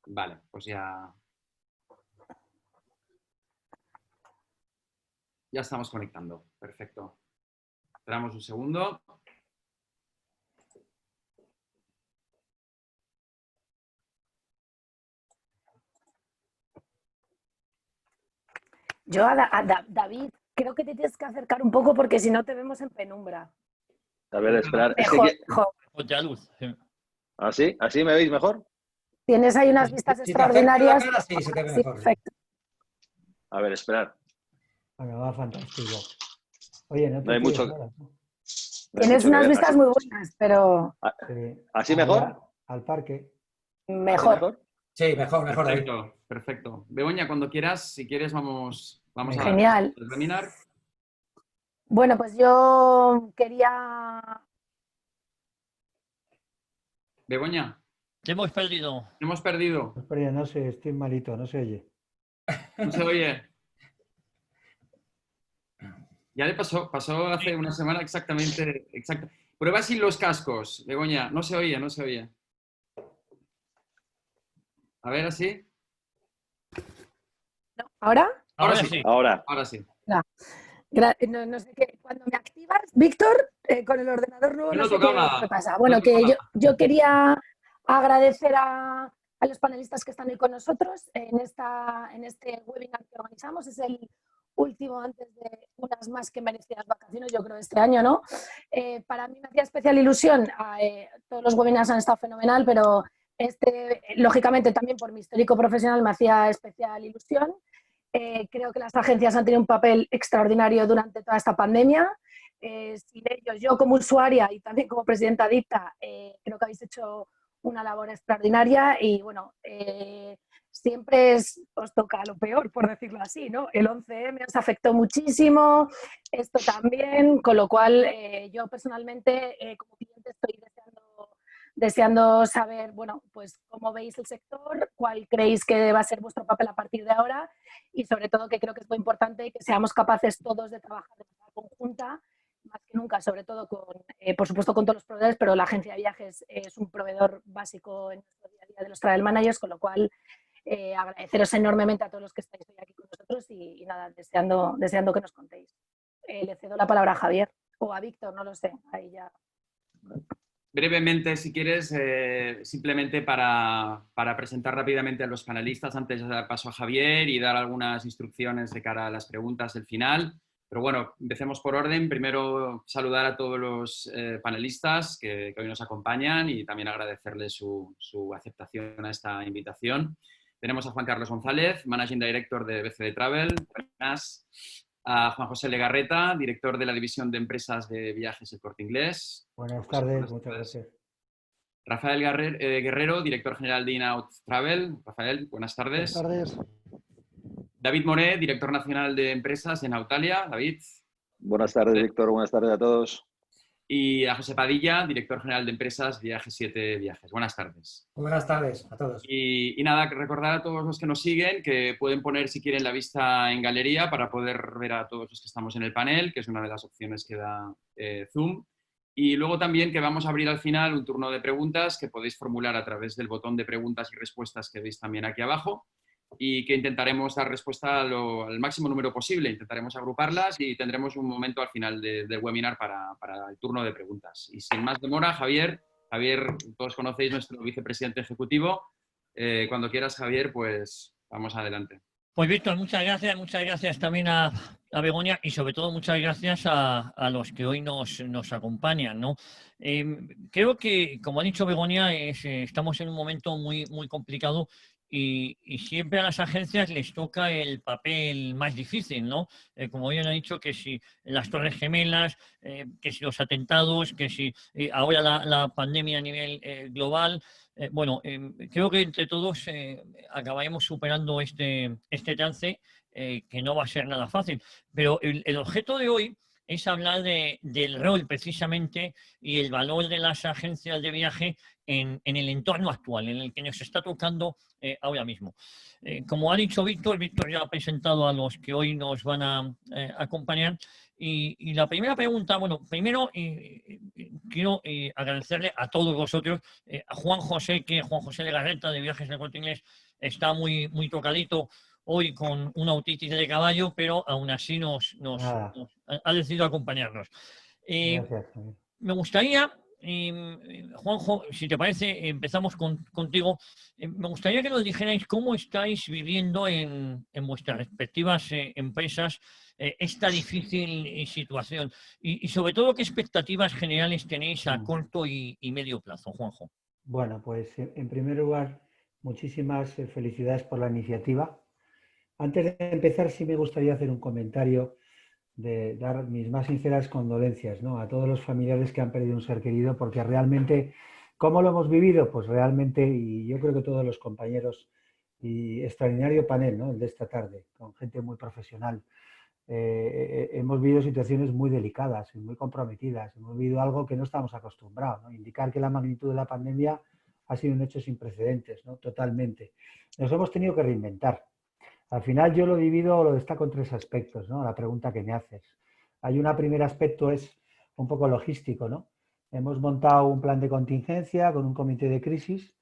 Vale, pues ya estamos conectando. Perfecto. Esperamos un segundo. Yo David, creo que te tienes que acercar un poco porque si no te vemos en penumbra. A ver, esperar. Mejor, Es que... mejor. Ponte a luz. Sí. ¿Así? ¿Así me veis mejor? Tienes ahí unas vistas Si te acercas la extraordinarias. cara, sí, se te ve Sí, mejor. perfecto. A ver, esperar. Venga, va fantástico. Oye, no te No hay quedes mucho, ahora, ¿no? no hay Tienes mucho que unas ver. vistas muy buenas, pero ¿Así mejor? Al parque. ¿Así mejor. mejor? Sí, mejor, David. Perfecto, perfecto. Begoña, cuando quieras, si quieres, vamos a Genial. terminar. Bueno, pues yo quería... Begoña, Te hemos perdido. hemos perdido. Espera, no sé, estoy malito, no se oye. No se oye. Ya le pasó hace una semana exactamente. Prueba sin los cascos, Begoña. No se oye, no se oye. A ver, así. ¿No? ¿Ahora? Ahora Ahora sí. sí. Ahora sí. No sé qué. Cuando me activas, Víctor, con el ordenador nuevo, Yo no no he sé tocado qué nada. pasa. Bueno, No he tocado que nada. yo quería agradecer a los panelistas que están hoy con nosotros en este webinar que organizamos. Es el último antes de unas más que merecidas vacaciones, yo creo, este año, ¿no? Para mí me hacía especial ilusión. Todos los webinars han estado fenomenal, pero lógicamente, también por mi histórico profesional me hacía especial ilusión. Creo que las agencias han tenido un papel extraordinario durante toda esta pandemia. Sin ellos, yo como usuaria y también como presidenta DICTA, creo que habéis hecho una labor extraordinaria y bueno, siempre os toca lo peor, por decirlo así, ¿no? El 11M os afectó muchísimo, esto también, con lo cual yo personalmente como cliente estoy deseando saber, bueno, pues cómo veis el sector, cuál creéis que va a ser vuestro papel a partir de ahora y sobre todo que creo que es muy importante que seamos capaces todos de trabajar de manera conjunta, más que nunca, sobre todo por supuesto con todos los proveedores, pero la agencia de viajes es un proveedor básico en nuestro día a día de los travel managers, con lo cual agradeceros enormemente a todos los que estáis hoy aquí con nosotros y nada, deseando que nos contéis. Le cedo la palabra a Javier o a Víctor, no lo sé, ahí ya. Brevemente, si quieres, simplemente para presentar rápidamente a los panelistas antes de dar paso a Javier y dar algunas instrucciones de cara a las preguntas del final. Pero bueno, empecemos por orden. Primero, saludar a todos los panelistas que hoy nos acompañan y también agradecerles su aceptación a esta invitación. Tenemos a Juan Carlos González, Managing Director de BCD Travel. Buenas. A Juan José Legarreta, director de la División de Empresas de Viajes El Corte Inglés. Buenas tardes, muchas gracias. Rafael Guerrero, director general de In-Out Travel. Rafael, buenas tardes. Buenas tardes. David Moré, director nacional de Empresas en Autalia. David. Buenas tardes, Víctor. Buenas tardes a todos. Y a José Padilla, director general de Empresas Viajes 7 Viajes. Buenas tardes. Buenas tardes a todos. Y nada, recordar a todos los que nos siguen que pueden poner, si quieren, la vista en galería para poder ver a todos los que estamos en el panel, que es una de las opciones que da Zoom. Y luego también que vamos a abrir al final un turno de preguntas que podéis formular a través del botón de preguntas y respuestas que veis también aquí abajo y que intentaremos dar respuesta al máximo número posible. Intentaremos agruparlas y tendremos un momento al final del webinar para el turno de preguntas. Y sin más demora, Javier, todos conocéis nuestro vicepresidente ejecutivo. Cuando quieras, Javier, pues vamos adelante. Pues Víctor, muchas gracias también a Begoña y sobre todo muchas gracias a los que hoy nos acompañan, ¿no? Creo que, como ha dicho Begoña, estamos en un momento muy, muy complicado y siempre a las agencias les toca el papel más difícil, ¿no? Como bien ha dicho, que si las Torres Gemelas, que si los atentados, que si ahora la pandemia a nivel global. Creo que entre todos acabaremos superando este trance que no va a ser nada fácil. Pero el objeto de hoy es hablar del rol precisamente y el valor de las agencias de viaje en el entorno actual, en el que nos está tocando ahora mismo. Como ha dicho Víctor, Víctor ya ha presentado a los que hoy nos van a acompañar. Y la primera pregunta, bueno, primero quiero agradecerle a todos vosotros, a Juan José Legarreta de Viajes del Corte Inglés está muy tocadito hoy con una otitis de caballo, pero aún así nos ha decidido acompañarnos. Gracias. Me gustaría, Juanjo, si te parece, empezamos contigo. Me gustaría que nos dijerais cómo estáis viviendo en vuestras respectivas empresas esta difícil situación y sobre todo qué expectativas generales tenéis a corto y medio plazo, Juanjo. Bueno, pues en primer lugar, muchísimas felicidades por la iniciativa. Antes de empezar, sí me gustaría hacer un comentario de dar mis más sinceras condolencias, ¿no?, a todos los familiares que han perdido un ser querido, porque realmente, ¿cómo lo hemos vivido? Pues realmente, y yo creo que todos los compañeros, y extraordinario panel, ¿no?, el de esta tarde, con gente muy profesional, hemos vivido situaciones muy delicadas y muy comprometidas, hemos vivido algo que no estamos acostumbrados, ¿no? Indicar que la magnitud de la pandemia ha sido un hecho sin precedentes, ¿no?, totalmente. Nos hemos tenido que reinventar. Al final yo lo divido, lo destaco en tres aspectos, ¿no?, la pregunta que me haces. Hay un primer aspecto, es un poco logístico, ¿no? Hemos montado un plan de contingencia con un comité de crisis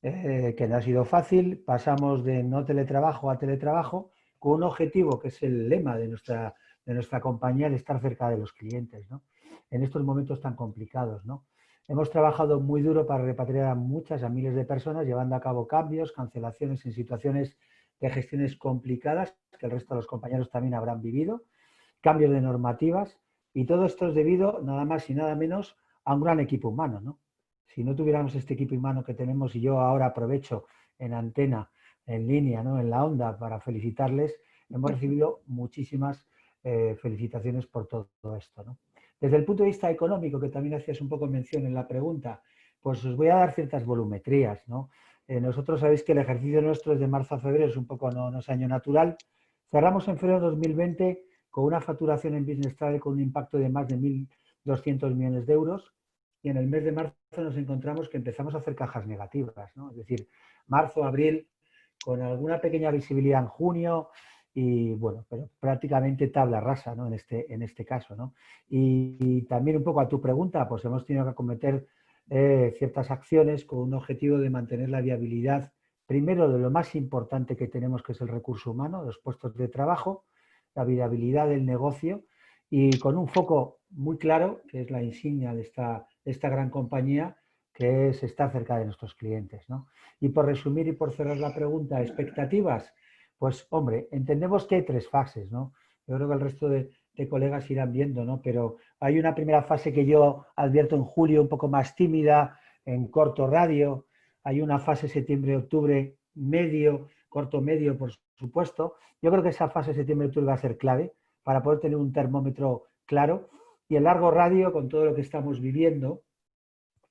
que no ha sido fácil. Pasamos de no teletrabajo a teletrabajo con un objetivo que es el lema de nuestra compañía, de estar cerca de los clientes, ¿no?, en estos momentos tan complicados, ¿no? Hemos trabajado muy duro para repatriar a miles de personas, llevando a cabo cambios, cancelaciones en situaciones de gestiones complicadas que el resto de los compañeros también habrán vivido, cambios de normativas, y todo esto es debido nada más y nada menos a un gran equipo humano, ¿no? Si no tuviéramos este equipo humano que tenemos, y yo ahora aprovecho en antena, en línea, ¿no?, en la onda, para felicitarles, hemos recibido muchísimas felicitaciones por todo esto, ¿no? Desde el punto de vista económico, que también hacías un poco mención en la pregunta, pues os voy a dar ciertas volumetrías, ¿no? Nosotros sabéis que el ejercicio nuestro es de marzo a febrero, es un poco no es año natural. Cerramos en febrero de 2020 con una facturación en Business Travel con un impacto de más de 1.200 millones de euros, y en el mes de marzo nos encontramos que empezamos a hacer cajas negativas, ¿no? Es decir, marzo, abril, con alguna pequeña visibilidad en junio, y bueno, pero prácticamente tabla rasa, ¿no?, en este caso, ¿no? Y también un poco a tu pregunta, pues hemos tenido que acometer ciertas acciones con un objetivo de mantener la viabilidad, primero, de lo más importante que tenemos, que es el recurso humano, los puestos de trabajo, la viabilidad del negocio, y con un foco muy claro, que es la insignia de esta gran compañía, que es estar cerca de nuestros clientes, ¿no? Y por resumir y por cerrar la pregunta, expectativas, pues hombre, entendemos que hay tres fases, ¿no? Yo creo que el resto de colegas irán viendo, ¿no? Pero hay una primera fase que yo advierto en julio, un poco más tímida, en corto radio. Hay una fase septiembre-octubre medio, corto-medio, por supuesto. Yo creo que esa fase septiembre-octubre va a ser clave para poder tener un termómetro claro. Y el largo radio, con todo lo que estamos viviendo,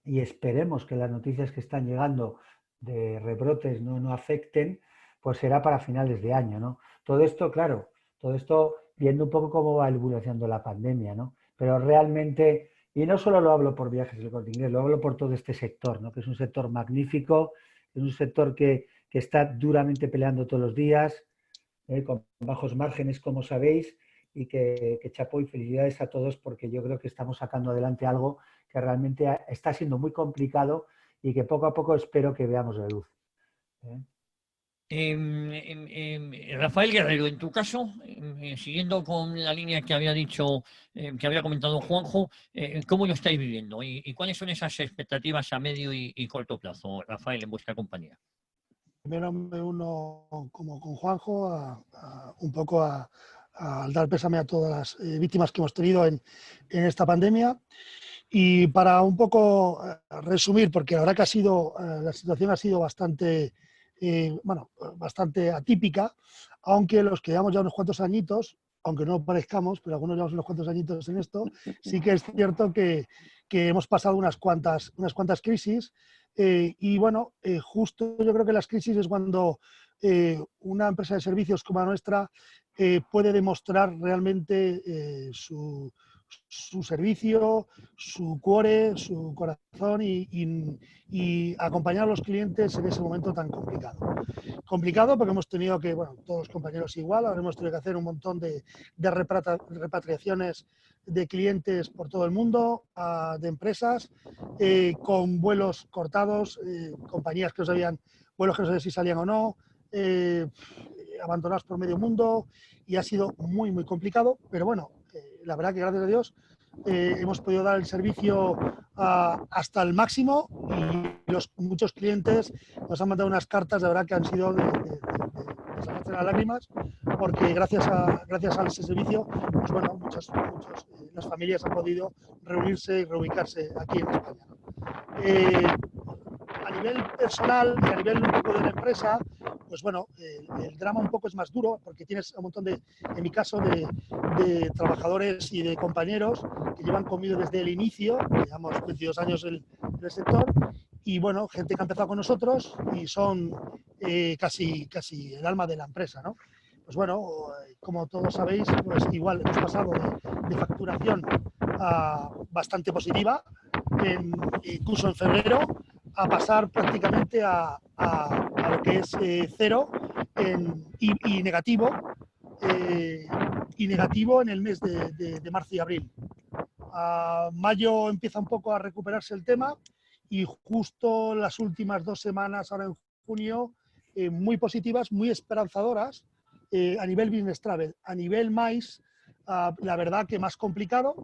y esperemos que las noticias que están llegando de rebrotes no afecten, pues será para finales de año, ¿no? Todo esto, claro, todo esto viendo un poco cómo va evolucionando la pandemia, ¿no? Pero realmente, y no solo lo hablo por Viajes del Corte Inglés, lo hablo por todo este sector, ¿no?, que es un sector magnífico, es un sector que está duramente peleando todos los días, con bajos márgenes, como sabéis, y que chapó y felicidades a todos, porque yo creo que estamos sacando adelante algo que realmente está siendo muy complicado y que poco a poco espero que veamos la luz. Rafael Guerrero, en tu caso, siguiendo con la línea que había dicho, que había comentado Juanjo, ¿cómo lo estáis viviendo? ¿Y cuáles son esas expectativas a medio y corto plazo, Rafael, en vuestra compañía? Primero me uno, como con Juanjo, un poco al dar pésame a todas las víctimas que hemos tenido en esta pandemia. Y para un poco resumir, porque la verdad que la situación ha sido bastante atípica, aunque los que llevamos ya unos cuantos añitos, aunque no parezcamos, pero algunos llevamos unos cuantos añitos en esto, sí que es cierto que hemos pasado unas cuantas crisis. Y bueno, justo yo creo que las crisis es cuando una empresa de servicios como la nuestra puede demostrar realmente su servicio, su cuore, su corazón y acompañar a los clientes en ese momento tan complicado. Complicado porque hemos tenido que, bueno, todos los compañeros igual, ahora hemos tenido que hacer un montón de repatriaciones de clientes por todo el mundo, de empresas, con vuelos cortados, compañías que no sabían, vuelos que no sabían si salían o no, abandonados por medio mundo, y ha sido muy, muy complicado, pero bueno, la verdad que gracias a Dios hemos podido dar el servicio hasta el máximo y muchos clientes nos han mandado unas cartas, de verdad que han sido de sacarse las lágrimas, porque gracias a ese servicio, pues bueno, las familias han podido reunirse y reubicarse aquí en España. A nivel personal y a nivel un poco de la empresa, pues bueno, el drama un poco es más duro porque tienes un montón en mi caso, de trabajadores y de compañeros que llevan conmigo desde el inicio, llevamos 22 años en el sector, y bueno, gente que ha empezado con nosotros y son casi el alma de la empresa, ¿no? Pues bueno, como todos sabéis, pues igual hemos pasado de facturación bastante positiva, incluso en febrero, a pasar prácticamente a lo que es cero y negativo en el mes de marzo y abril. A mayo empieza un poco a recuperarse el tema y justo las últimas 2 semanas, ahora en junio, muy positivas, muy esperanzadoras a nivel business travel. A nivel MICE, la verdad que más complicado,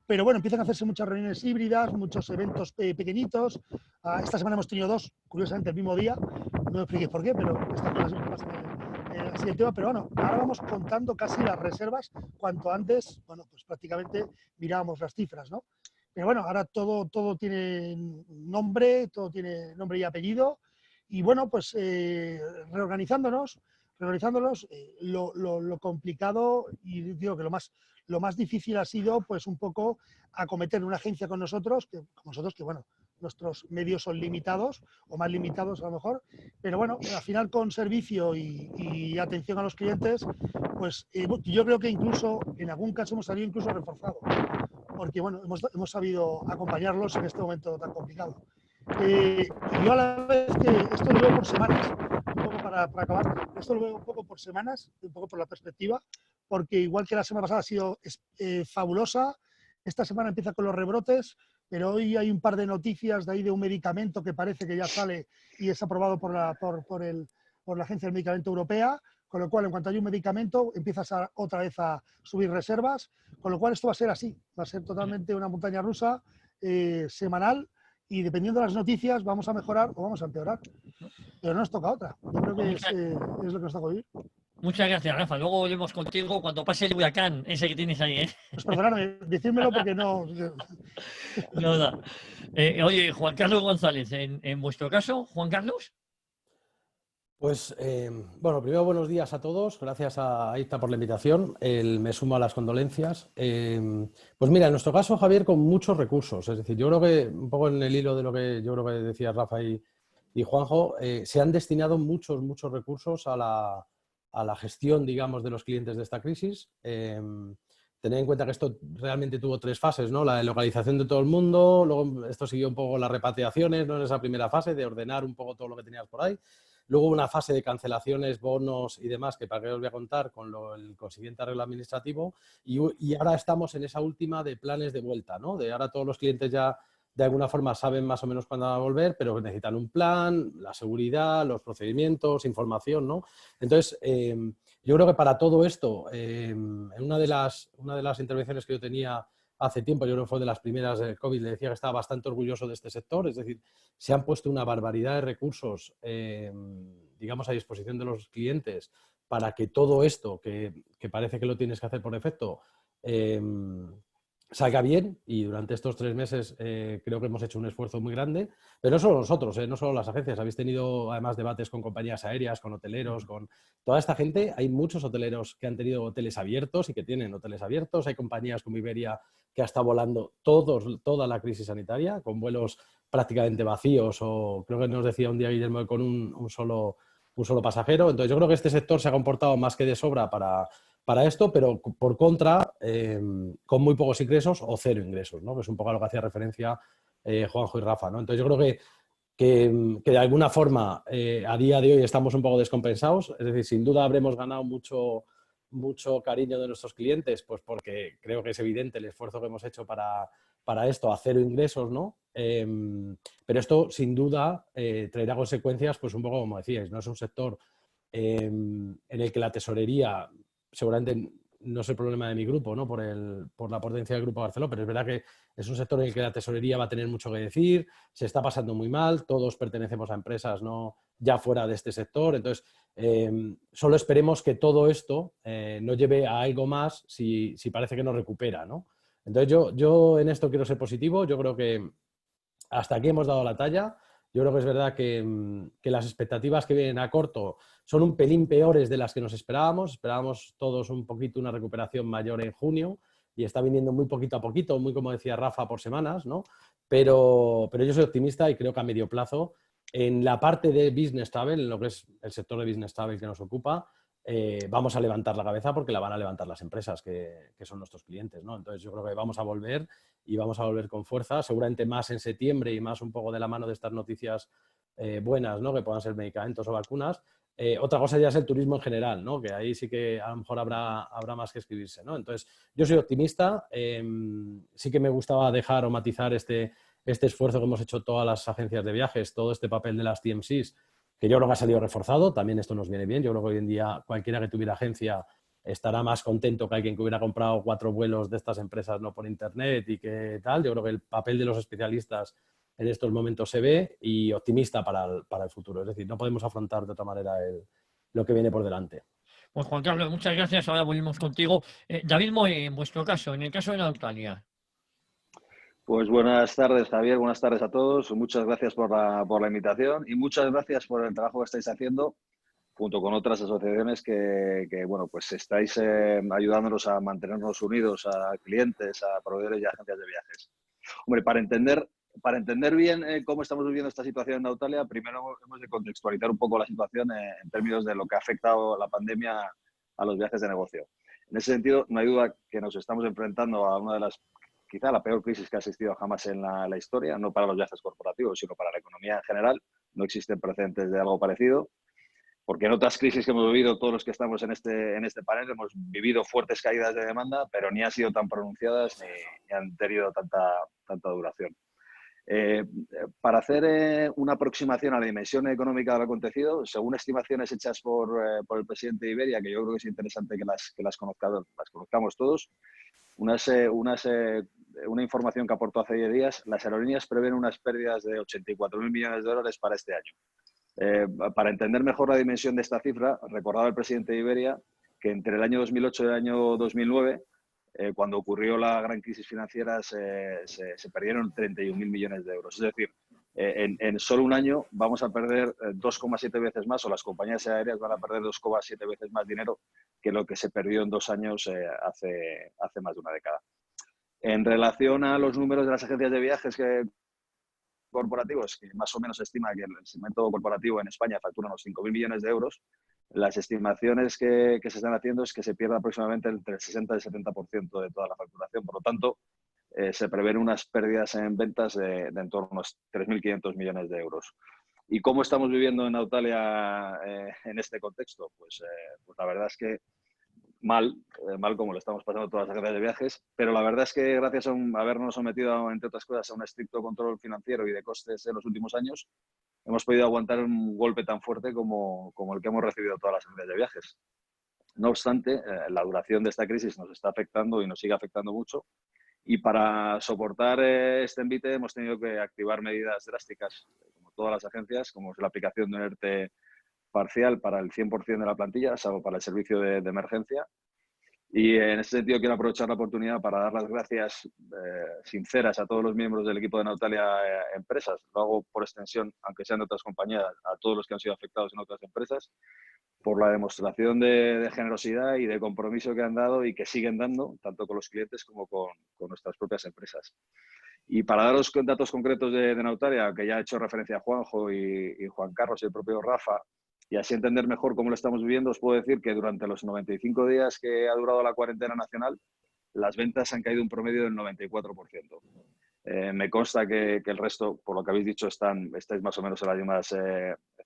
pero bueno, empiezan a hacerse muchas reuniones híbridas, muchos eventos pequeñitos. Esta semana hemos tenido 2, curiosamente el mismo día. No me expliquéis por qué, pero estas cosas siempre pasan así el tema. Pero bueno, ahora vamos contando casi las reservas, cuanto antes, bueno, pues prácticamente mirábamos las cifras, ¿no? Pero bueno, ahora todo tiene nombre, todo tiene nombre y apellido. Y bueno, pues reorganizándonos, lo complicado, y digo que lo más difícil ha sido pues un poco acometer una agencia con nosotros, que bueno, nuestros medios son limitados, o más limitados a lo mejor, pero bueno, al final con servicio y atención a los clientes, pues yo creo que incluso en algún caso hemos salido incluso reforzados, porque bueno, hemos sabido acompañarlos en este momento tan complicado. Y yo a la vez que esto lo veo por semanas, un poco para acabar, esto lo veo un poco por semanas, un poco por la perspectiva, porque igual que la semana pasada ha sido fabulosa, esta semana empieza con los rebrotes, pero hoy hay un par de noticias de ahí de un medicamento que parece que ya sale y es aprobado por la Agencia del Medicamento Europea, con lo cual en cuanto hay un medicamento empiezas otra vez a subir reservas, con lo cual esto va a ser así, va a ser totalmente una montaña rusa semanal, y dependiendo de las noticias vamos a mejorar o vamos a empeorar, pero no nos toca otra. Yo creo que es lo que nos toca vivir. Muchas gracias, Rafa. Luego volvemos contigo cuando pase el huracán, ese que tienes ahí, ¿eh? Pues perdonadme, decírmelo porque no... Nada. Oye, Juan Carlos González, en vuestro caso, Juan Carlos. Pues, bueno, primero buenos días a todos. Gracias a Aita por la invitación. Me sumo a las condolencias. Pues mira, en nuestro caso, Javier, con muchos recursos. Es decir, yo creo que, un poco en el hilo de lo que yo creo que decía Rafa y Juanjo, se han destinado muchos recursos a la gestión, digamos, de los clientes de esta crisis. Tened en cuenta que esto realmente tuvo 3 fases, ¿no? La de localización de todo el mundo, luego esto siguió un poco las repatriaciones, ¿no? En esa primera fase de ordenar un poco todo lo que tenías por ahí. Luego una fase de cancelaciones, bonos y demás, que para qué os voy a contar con el consiguiente arreglo administrativo. Y ahora estamos en esa última de planes de vuelta, ¿no? De ahora todos los clientes ya de alguna forma saben más o menos cuándo van a volver, pero necesitan un plan, la seguridad, los procedimientos, información, ¿no? Entonces, yo creo que para todo esto, en una de las intervenciones que yo tenía hace tiempo, yo creo que fue de las primeras del COVID, le decía que estaba bastante orgulloso de este sector, es decir, se han puesto una barbaridad de recursos, digamos, a disposición de los clientes para que todo esto, que parece que lo tienes que hacer por defecto, salga bien, y durante estos 3 meses creo que hemos hecho un esfuerzo muy grande, pero no solo nosotros, no solo las agencias, habéis tenido además debates con compañías aéreas, con hoteleros, con toda esta gente. Hay muchos hoteleros que han tenido hoteles abiertos y que tienen hoteles abiertos, hay compañías como Iberia que ha estado volando toda la crisis sanitaria, con vuelos prácticamente vacíos, o creo que nos decía un día Guillermo con un solo pasajero. Entonces yo creo que este sector se ha comportado más que de sobra para esto, pero por contra, con muy pocos ingresos o cero ingresos, ¿no? Que es un poco a lo que hacía referencia Juanjo y Rafa, ¿no? Entonces yo creo que de alguna forma a día de hoy estamos un poco descompensados, es decir, sin duda habremos ganado mucho cariño de nuestros clientes, pues porque creo que es evidente el esfuerzo que hemos hecho para esto, a cero ingresos, ¿no? Pero esto sin duda traerá consecuencias, pues un poco como decíais, ¿no? Es un sector en el que la tesorería seguramente no es el problema de mi grupo, ¿no? Por la potencia del Grupo Barceló, pero es verdad que es un sector en el que la tesorería va a tener mucho que decir, se está pasando muy mal, todos pertenecemos a empresas no ya fuera de este sector, entonces solo esperemos que todo esto no lleve a algo más si parece que no recupera, ¿no? Entonces yo en esto quiero ser positivo, yo creo que hasta aquí hemos dado la talla. Yo creo que es verdad que las expectativas que vienen a corto son un pelín peores de las que nos esperábamos. Esperábamos todos un poquito una recuperación mayor en junio y está viniendo muy poquito a poquito, muy como decía Rafa, por semanas, ¿no? Pero yo soy optimista y creo que a medio plazo, en la parte de Business Travel, en lo que es el sector de Business Travel que nos ocupa, vamos a levantar la cabeza porque la van a levantar las empresas que son nuestros clientes, ¿no? Entonces yo creo que vamos a volver y vamos a volver con fuerza, seguramente más en septiembre y más un poco de la mano de estas noticias buenas, ¿no? Que puedan ser medicamentos o vacunas. Otra cosa ya es el turismo en general, ¿no? Que ahí sí que a lo mejor habrá más que escribirse, ¿no? Entonces, yo soy optimista. Sí que me gustaba dejar o matizar este esfuerzo que hemos hecho todas las agencias de viajes, todo este papel de las TMCs, que yo creo que ha salido reforzado. También esto nos viene bien. Yo creo que hoy en día cualquiera que tuviera agencia estará más contento que alguien que hubiera comprado 4 vuelos de estas empresas no por internet y que tal. Yo creo que el papel de los especialistas en estos momentos se ve, y optimista para el futuro. Es decir, no podemos afrontar de otra manera lo que viene por delante. Pues Juan Carlos, muchas gracias. Ahora volvemos contigo. David Moy, en vuestro caso, en el caso de Nautalia. Pues buenas tardes, Javier. Buenas tardes a todos. Muchas gracias por la invitación y muchas gracias por el trabajo que estáis haciendo junto con otras asociaciones que bueno, pues estáis ayudándonos a mantenernos unidos a clientes, a proveedores y agencias de viajes. Hombre, para entender bien cómo estamos viviendo esta situación en Nautalia, primero hemos de contextualizar un poco la situación en términos de lo que ha afectado la pandemia a los viajes de negocio. En ese sentido, no hay duda que nos estamos enfrentando a una de las, quizá la peor crisis que ha existido jamás en la historia, no para los viajes corporativos, sino para la economía en general. No existen precedentes de algo parecido, porque en otras crisis que hemos vivido todos los que estamos en este panel hemos vivido fuertes caídas de demanda, pero ni han sido tan pronunciadas ni han tenido tanta duración. Para hacer una aproximación a la dimensión económica de lo acontecido, según estimaciones hechas por el presidente de Iberia, que yo creo que es interesante que las conozcamos todos, una información que aportó hace 10 días, las aerolíneas prevén unas pérdidas de 84.000 millones de dólares para este año. Para entender mejor la dimensión de esta cifra, recordaba el presidente de Iberia que entre el año 2008 y el año 2009, cuando ocurrió la gran crisis financiera, se perdieron 31.000 millones de euros. Es decir, en solo un año vamos a perder 2,7 veces más, o las compañías aéreas van a perder 2,7 veces más dinero que lo que se perdió en 2 años hace más de una década. En relación a los números de las agencias de viajes corporativos, que más o menos se estima que el segmento corporativo en España factura unos 5.000 millones de euros, las estimaciones que se están haciendo es que se pierda aproximadamente entre el 60 y el 70% de toda la facturación. Por lo tanto, se prevén unas pérdidas en ventas de en torno a unos 3.500 millones de euros. ¿Y cómo estamos viviendo en Nautalia en este contexto? Pues la verdad es que mal como lo estamos pasando todas las agencias de viajes, pero la verdad es que gracias a habernos sometido, entre otras cosas, a un estricto control financiero y de costes en los últimos años, hemos podido aguantar un golpe tan fuerte como el que hemos recibido todas las agencias de viajes. No obstante, la duración de esta crisis nos está afectando y nos sigue afectando mucho, y para soportar este envite hemos tenido que activar medidas drásticas, como todas las agencias, como es la aplicación de un ERTE parcial para el 100% de la plantilla, salvo para el servicio de emergencia, Y en ese sentido quiero aprovechar la oportunidad para dar las gracias sinceras a todos los miembros del equipo de Nautalia Empresas. Lo hago por extensión, aunque sean de otras compañías, a todos los que han sido afectados en otras empresas, por la demostración de generosidad y de compromiso que han dado y que siguen dando, tanto con los clientes como con nuestras propias empresas. Y para daros datos concretos de Nautalia, que ya ha hecho referencia a Juanjo y Juan Carlos y el propio Rafa, y así entender mejor cómo lo estamos viviendo, os puedo decir que durante los 95 días que ha durado la cuarentena nacional, las ventas han caído un promedio del 94%. Me consta que el resto, por lo que habéis dicho, estáis más o menos en las mismas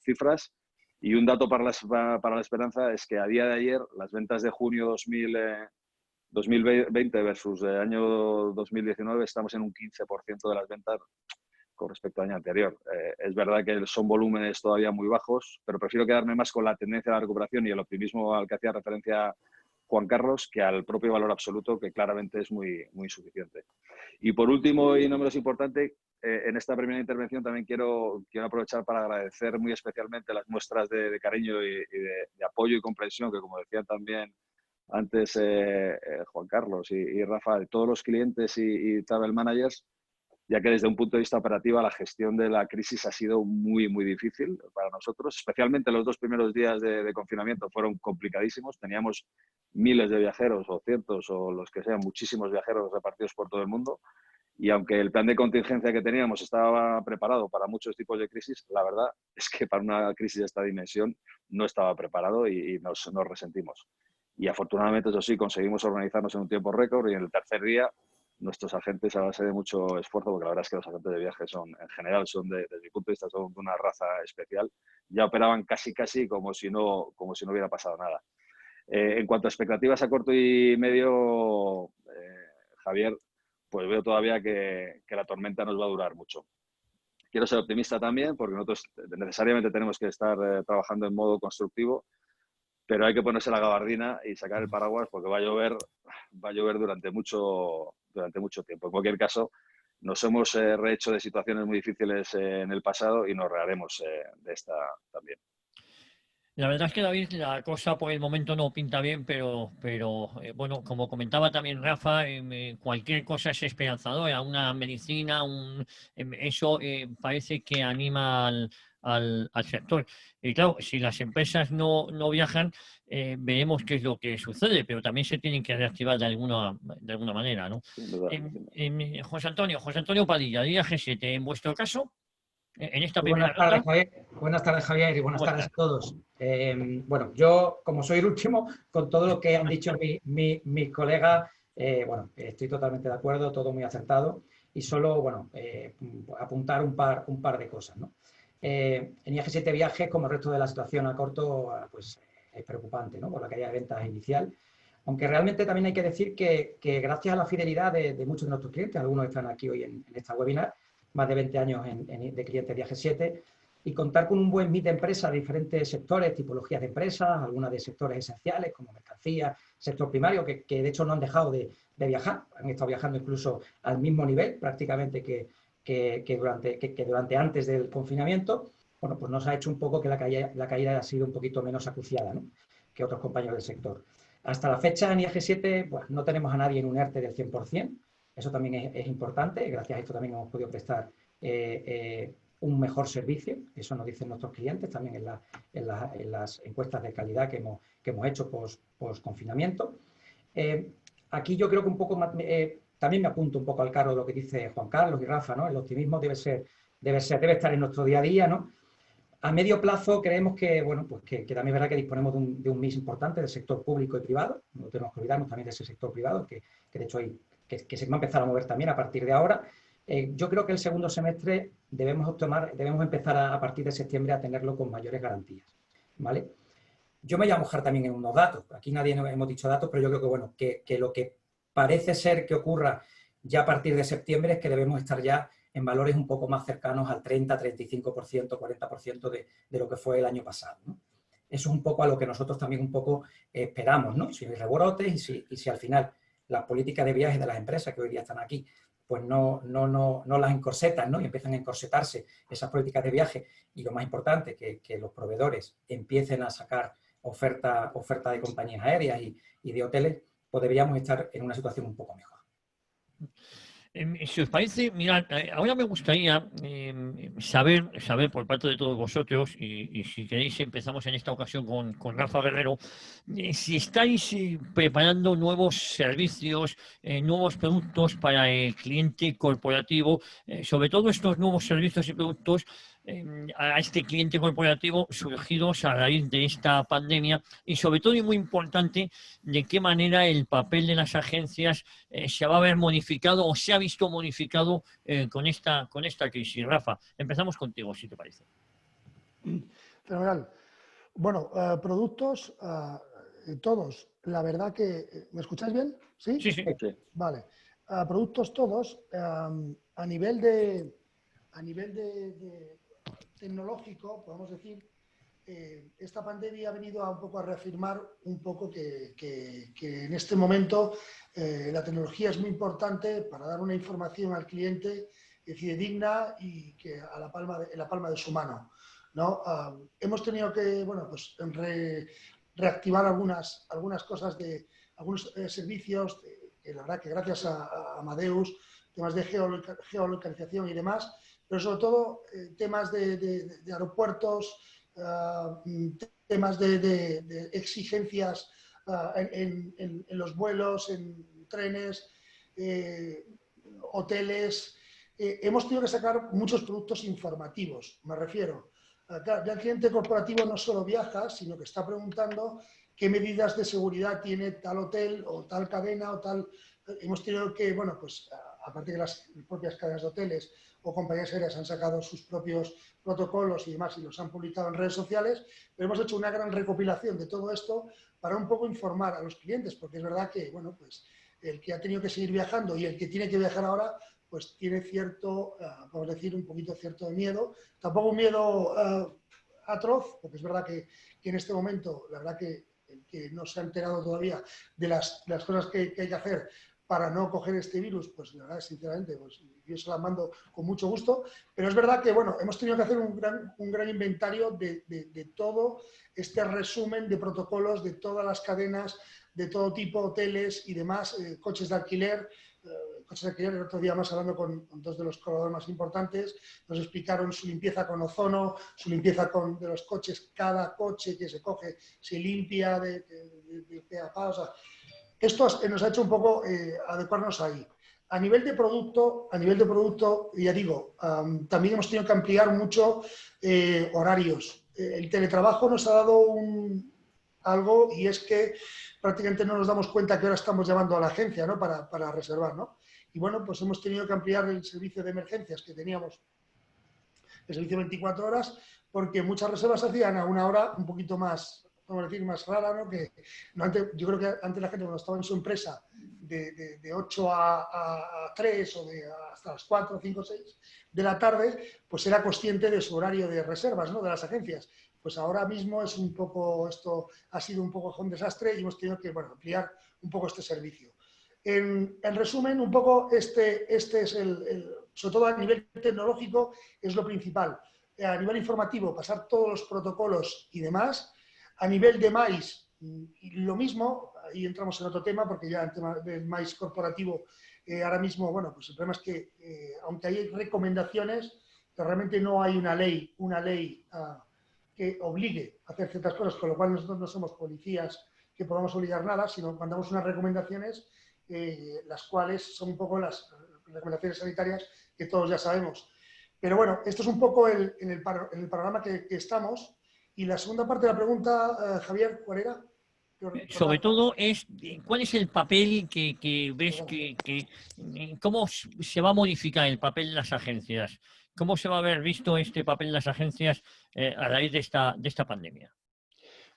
cifras. Y un dato para la esperanza es que a día de ayer, las ventas de junio 2020 versus el año 2019, estamos en un 15% de las ventas con respecto al año anterior. Es verdad que son volúmenes todavía muy bajos, pero prefiero quedarme más con la tendencia de la recuperación y el optimismo al que hacía referencia Juan Carlos que al propio valor absoluto, que claramente es muy, muy insuficiente. Y por último, y no menos importante, en esta primera intervención también quiero aprovechar para agradecer muy especialmente las muestras de cariño y de apoyo y comprensión que, como decían también antes Juan Carlos y Rafa, de todos los clientes y travel managers, ya que desde un punto de vista operativo la gestión de la crisis ha sido muy, muy difícil para nosotros. Especialmente los 2 primeros días de confinamiento fueron complicadísimos. Teníamos miles de viajeros, o cientos, o los que sean, muchísimos viajeros repartidos por todo el mundo. Y aunque el plan de contingencia que teníamos estaba preparado para muchos tipos de crisis, la verdad es que para una crisis de esta dimensión no estaba preparado y nos resentimos. Y afortunadamente, eso sí, conseguimos organizarnos en un tiempo récord y en el tercer día nuestros agentes, a base de mucho esfuerzo, porque la verdad es que los agentes de viaje en general, desde mi punto de vista, son de una raza especial, ya operaban casi como si no hubiera pasado nada. En cuanto a expectativas a corto y medio, Javier, pues veo todavía que la tormenta nos va a durar mucho. Quiero ser optimista también, porque nosotros necesariamente tenemos que estar trabajando en modo constructivo, pero hay que ponerse la gabardina y sacar el paraguas porque va a llover durante mucho tiempo. En cualquier caso, nos hemos rehecho de situaciones muy difíciles en el pasado y nos reharemos de esta también. La verdad es que, David, la cosa por el momento no pinta bien, pero bueno, como comentaba también Rafa, cualquier cosa es esperanzadora, una medicina, eso parece que anima al sector. Y claro, si las empresas no viajan, veremos qué es lo que sucede, pero también se tienen que reactivar de alguna manera, ¿no? José Antonio Padilla, día G7, en vuestro caso, en esta primera ronda. Buenas tardes, Javier, y buenas tardes a todos. Bueno, yo, como soy el último, con todo lo que han dicho mis colegas, bueno, estoy totalmente de acuerdo, todo muy acertado, y solo, bueno, apuntar un par de cosas, ¿no? En IAG7 Viajes, como el resto de la situación a corto, pues es preocupante, ¿no? Por la caída de ventas inicial. Aunque realmente también hay que decir que gracias a la fidelidad de muchos de nuestros clientes, algunos están aquí hoy en esta webinar, más de 20 años de clientes de IAG7, y contar con un buen mix de empresas de diferentes sectores, tipologías de empresas, algunas de sectores esenciales como mercancía, sector primario, que de hecho no han dejado de viajar, han estado viajando incluso al mismo nivel prácticamente que durante antes del confinamiento. Bueno, pues nos ha hecho un poco que la caída ha sido un poquito menos acuciada, ¿no?, que otros compañeros del sector. Hasta la fecha en IAG7 pues, no tenemos a nadie en un ERTE del 100%, eso también es importante, gracias a esto también hemos podido prestar un mejor servicio, eso nos dicen nuestros clientes también en las encuestas de calidad que hemos hecho post-confinamiento. Aquí yo creo que un poco más, también me apunto un poco al carro de lo que dice Juan Carlos y Rafa, ¿no? El optimismo debe estar en nuestro día a día, ¿no? A medio plazo creemos que, bueno, pues que también es verdad que disponemos de un mix importante del sector público y privado, no tenemos que olvidarnos también de ese sector privado, que de hecho que se va a empezar a mover también a partir de ahora. Yo creo que el segundo semestre debemos empezar a partir de septiembre a tenerlo con mayores garantías, ¿vale? Yo me voy a mojar también en unos datos, aquí nadie nos hemos dicho datos, pero yo creo que, bueno, que lo que parece ser que ocurra ya a partir de septiembre es que debemos estar ya en valores un poco más cercanos al 30, 35%, 40% de lo que fue el año pasado, ¿no? Eso es un poco a lo que nosotros también un poco esperamos, ¿no? Si hay rebrotes y si al final las políticas de viajes de las empresas que hoy día están aquí, pues no las encorsetan, ¿no? Y empiezan a encorsetarse esas políticas de viaje. Y lo más importante, que los proveedores empiecen a sacar oferta de compañías aéreas y de hoteles, pues deberíamos estar en una situación un poco mejor. Si os parece, mirad, ahora me gustaría saber por parte de todos vosotros, y si queréis empezamos en esta ocasión con Rafa Guerrero, si estáis preparando nuevos servicios, nuevos productos para el cliente corporativo, sobre todo estos nuevos servicios y productos a este cliente corporativo surgidos a raíz de esta pandemia y sobre todo y muy importante, de qué manera el papel de las agencias se va a ver modificado o se ha visto modificado con esta crisis. Rafa, empezamos contigo, si te parece. Fenomenal. Bueno, productos, todos. La verdad que... ¿Me escucháis bien? ¿Sí? Sí, sí. Vale. Productos todos, a nivel de tecnológico, podemos decir, esta pandemia ha venido un poco a reafirmar un poco que en este momento la tecnología es muy importante para dar una información al cliente fidedigna y que en la palma de su mano, ¿no? Hemos tenido que, bueno, pues reactivar algunas cosas de algunos servicios que la verdad que gracias a Amadeus, temas de geolocalización y demás, pero sobre todo temas de aeropuertos, temas de exigencias en los vuelos, en trenes, hoteles. Hemos tenido que sacar muchos productos informativos, me refiero. Ya el cliente corporativo no solo viaja, sino que está preguntando qué medidas de seguridad tiene tal hotel o tal cadena o tal... Hemos tenido que, bueno, pues aparte que las propias cadenas de hoteles o compañías aéreas han sacado sus propios protocolos y demás y los han publicado en redes sociales, pero hemos hecho una gran recopilación de todo esto para un poco informar a los clientes, porque es verdad que, bueno, pues el que ha tenido que seguir viajando y el que tiene que viajar ahora, pues tiene cierto, vamos a decir, un poquito cierto miedo, tampoco un miedo atroz, porque es verdad que en este momento, la verdad que el que no se ha enterado todavía de las cosas que hay que hacer para no coger este virus, pues la verdad, sinceramente, pues yo se la mando con mucho gusto, pero es verdad que, bueno, hemos tenido que hacer un gran inventario de todo este resumen de protocolos, de todas las cadenas, de todo tipo, hoteles y demás, coches de alquiler. El otro día más hablando con dos de los colaboradores más importantes, nos explicaron su limpieza con ozono, su limpieza de los coches, cada coche que se coge se limpia de PFAS, o sea, esto nos ha hecho un poco adecuarnos ahí. A nivel de producto, ya digo, también hemos tenido que ampliar mucho horarios. El teletrabajo nos ha dado algo y es que prácticamente no nos damos cuenta que ahora estamos llamando a la agencia, ¿no? para reservar, ¿no? Y bueno, pues hemos tenido que ampliar el servicio de emergencias que teníamos, el servicio 24 horas, porque muchas reservas se hacían a una hora un poquito más, vamos a decir, más rara, ¿no? Yo creo que antes la gente cuando estaba en su empresa de 8 a 3 o hasta las 4, 5, 6 de la tarde, pues era consciente de su horario de reservas, ¿no? De las agencias. Pues ahora mismo es un poco, esto ha sido un poco un desastre y hemos tenido que, bueno, ampliar un poco este servicio. En resumen, un poco este es sobre todo a nivel tecnológico, es lo principal. A nivel informativo, pasar todos los protocolos y demás. A nivel de MAIS, lo mismo, ahí entramos en otro tema, porque ya el tema del MAIS corporativo, ahora mismo, bueno, pues el problema es que, aunque hay recomendaciones, realmente no hay una ley que obligue a hacer ciertas cosas, con lo cual nosotros no somos policías que podamos obligar nada, sino mandamos unas recomendaciones, las cuales son un poco las recomendaciones sanitarias que todos ya sabemos. Pero bueno, esto es un poco en el panorama que estamos. Y la segunda parte de la pregunta, Javier, ¿cuál era? Sobre todo es, ¿cuál es el papel que ves cómo se va a modificar el papel de las agencias? ¿Cómo se va a haber visto este papel de las agencias a raíz de esta pandemia?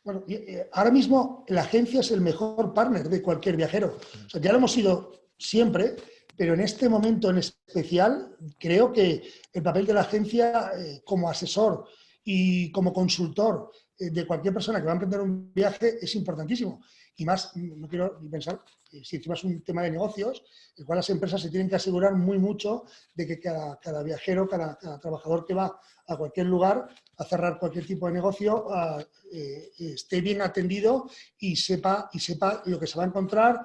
Bueno, ahora mismo la agencia es el mejor partner de cualquier viajero. O sea, ya lo hemos sido siempre, pero en este momento en especial creo que el papel de la agencia como asesor y como consultor de cualquier persona que va a emprender un viaje es importantísimo. Y más, no quiero ni pensar, si encima es un tema de negocios, el cual las empresas se tienen que asegurar muy mucho de que cada viajero, cada trabajador que va a cualquier lugar a cerrar cualquier tipo de negocio esté bien atendido y sepa lo que se va a encontrar,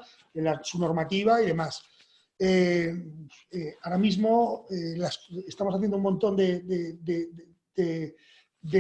su normativa y demás. Ahora mismo estamos haciendo un montón de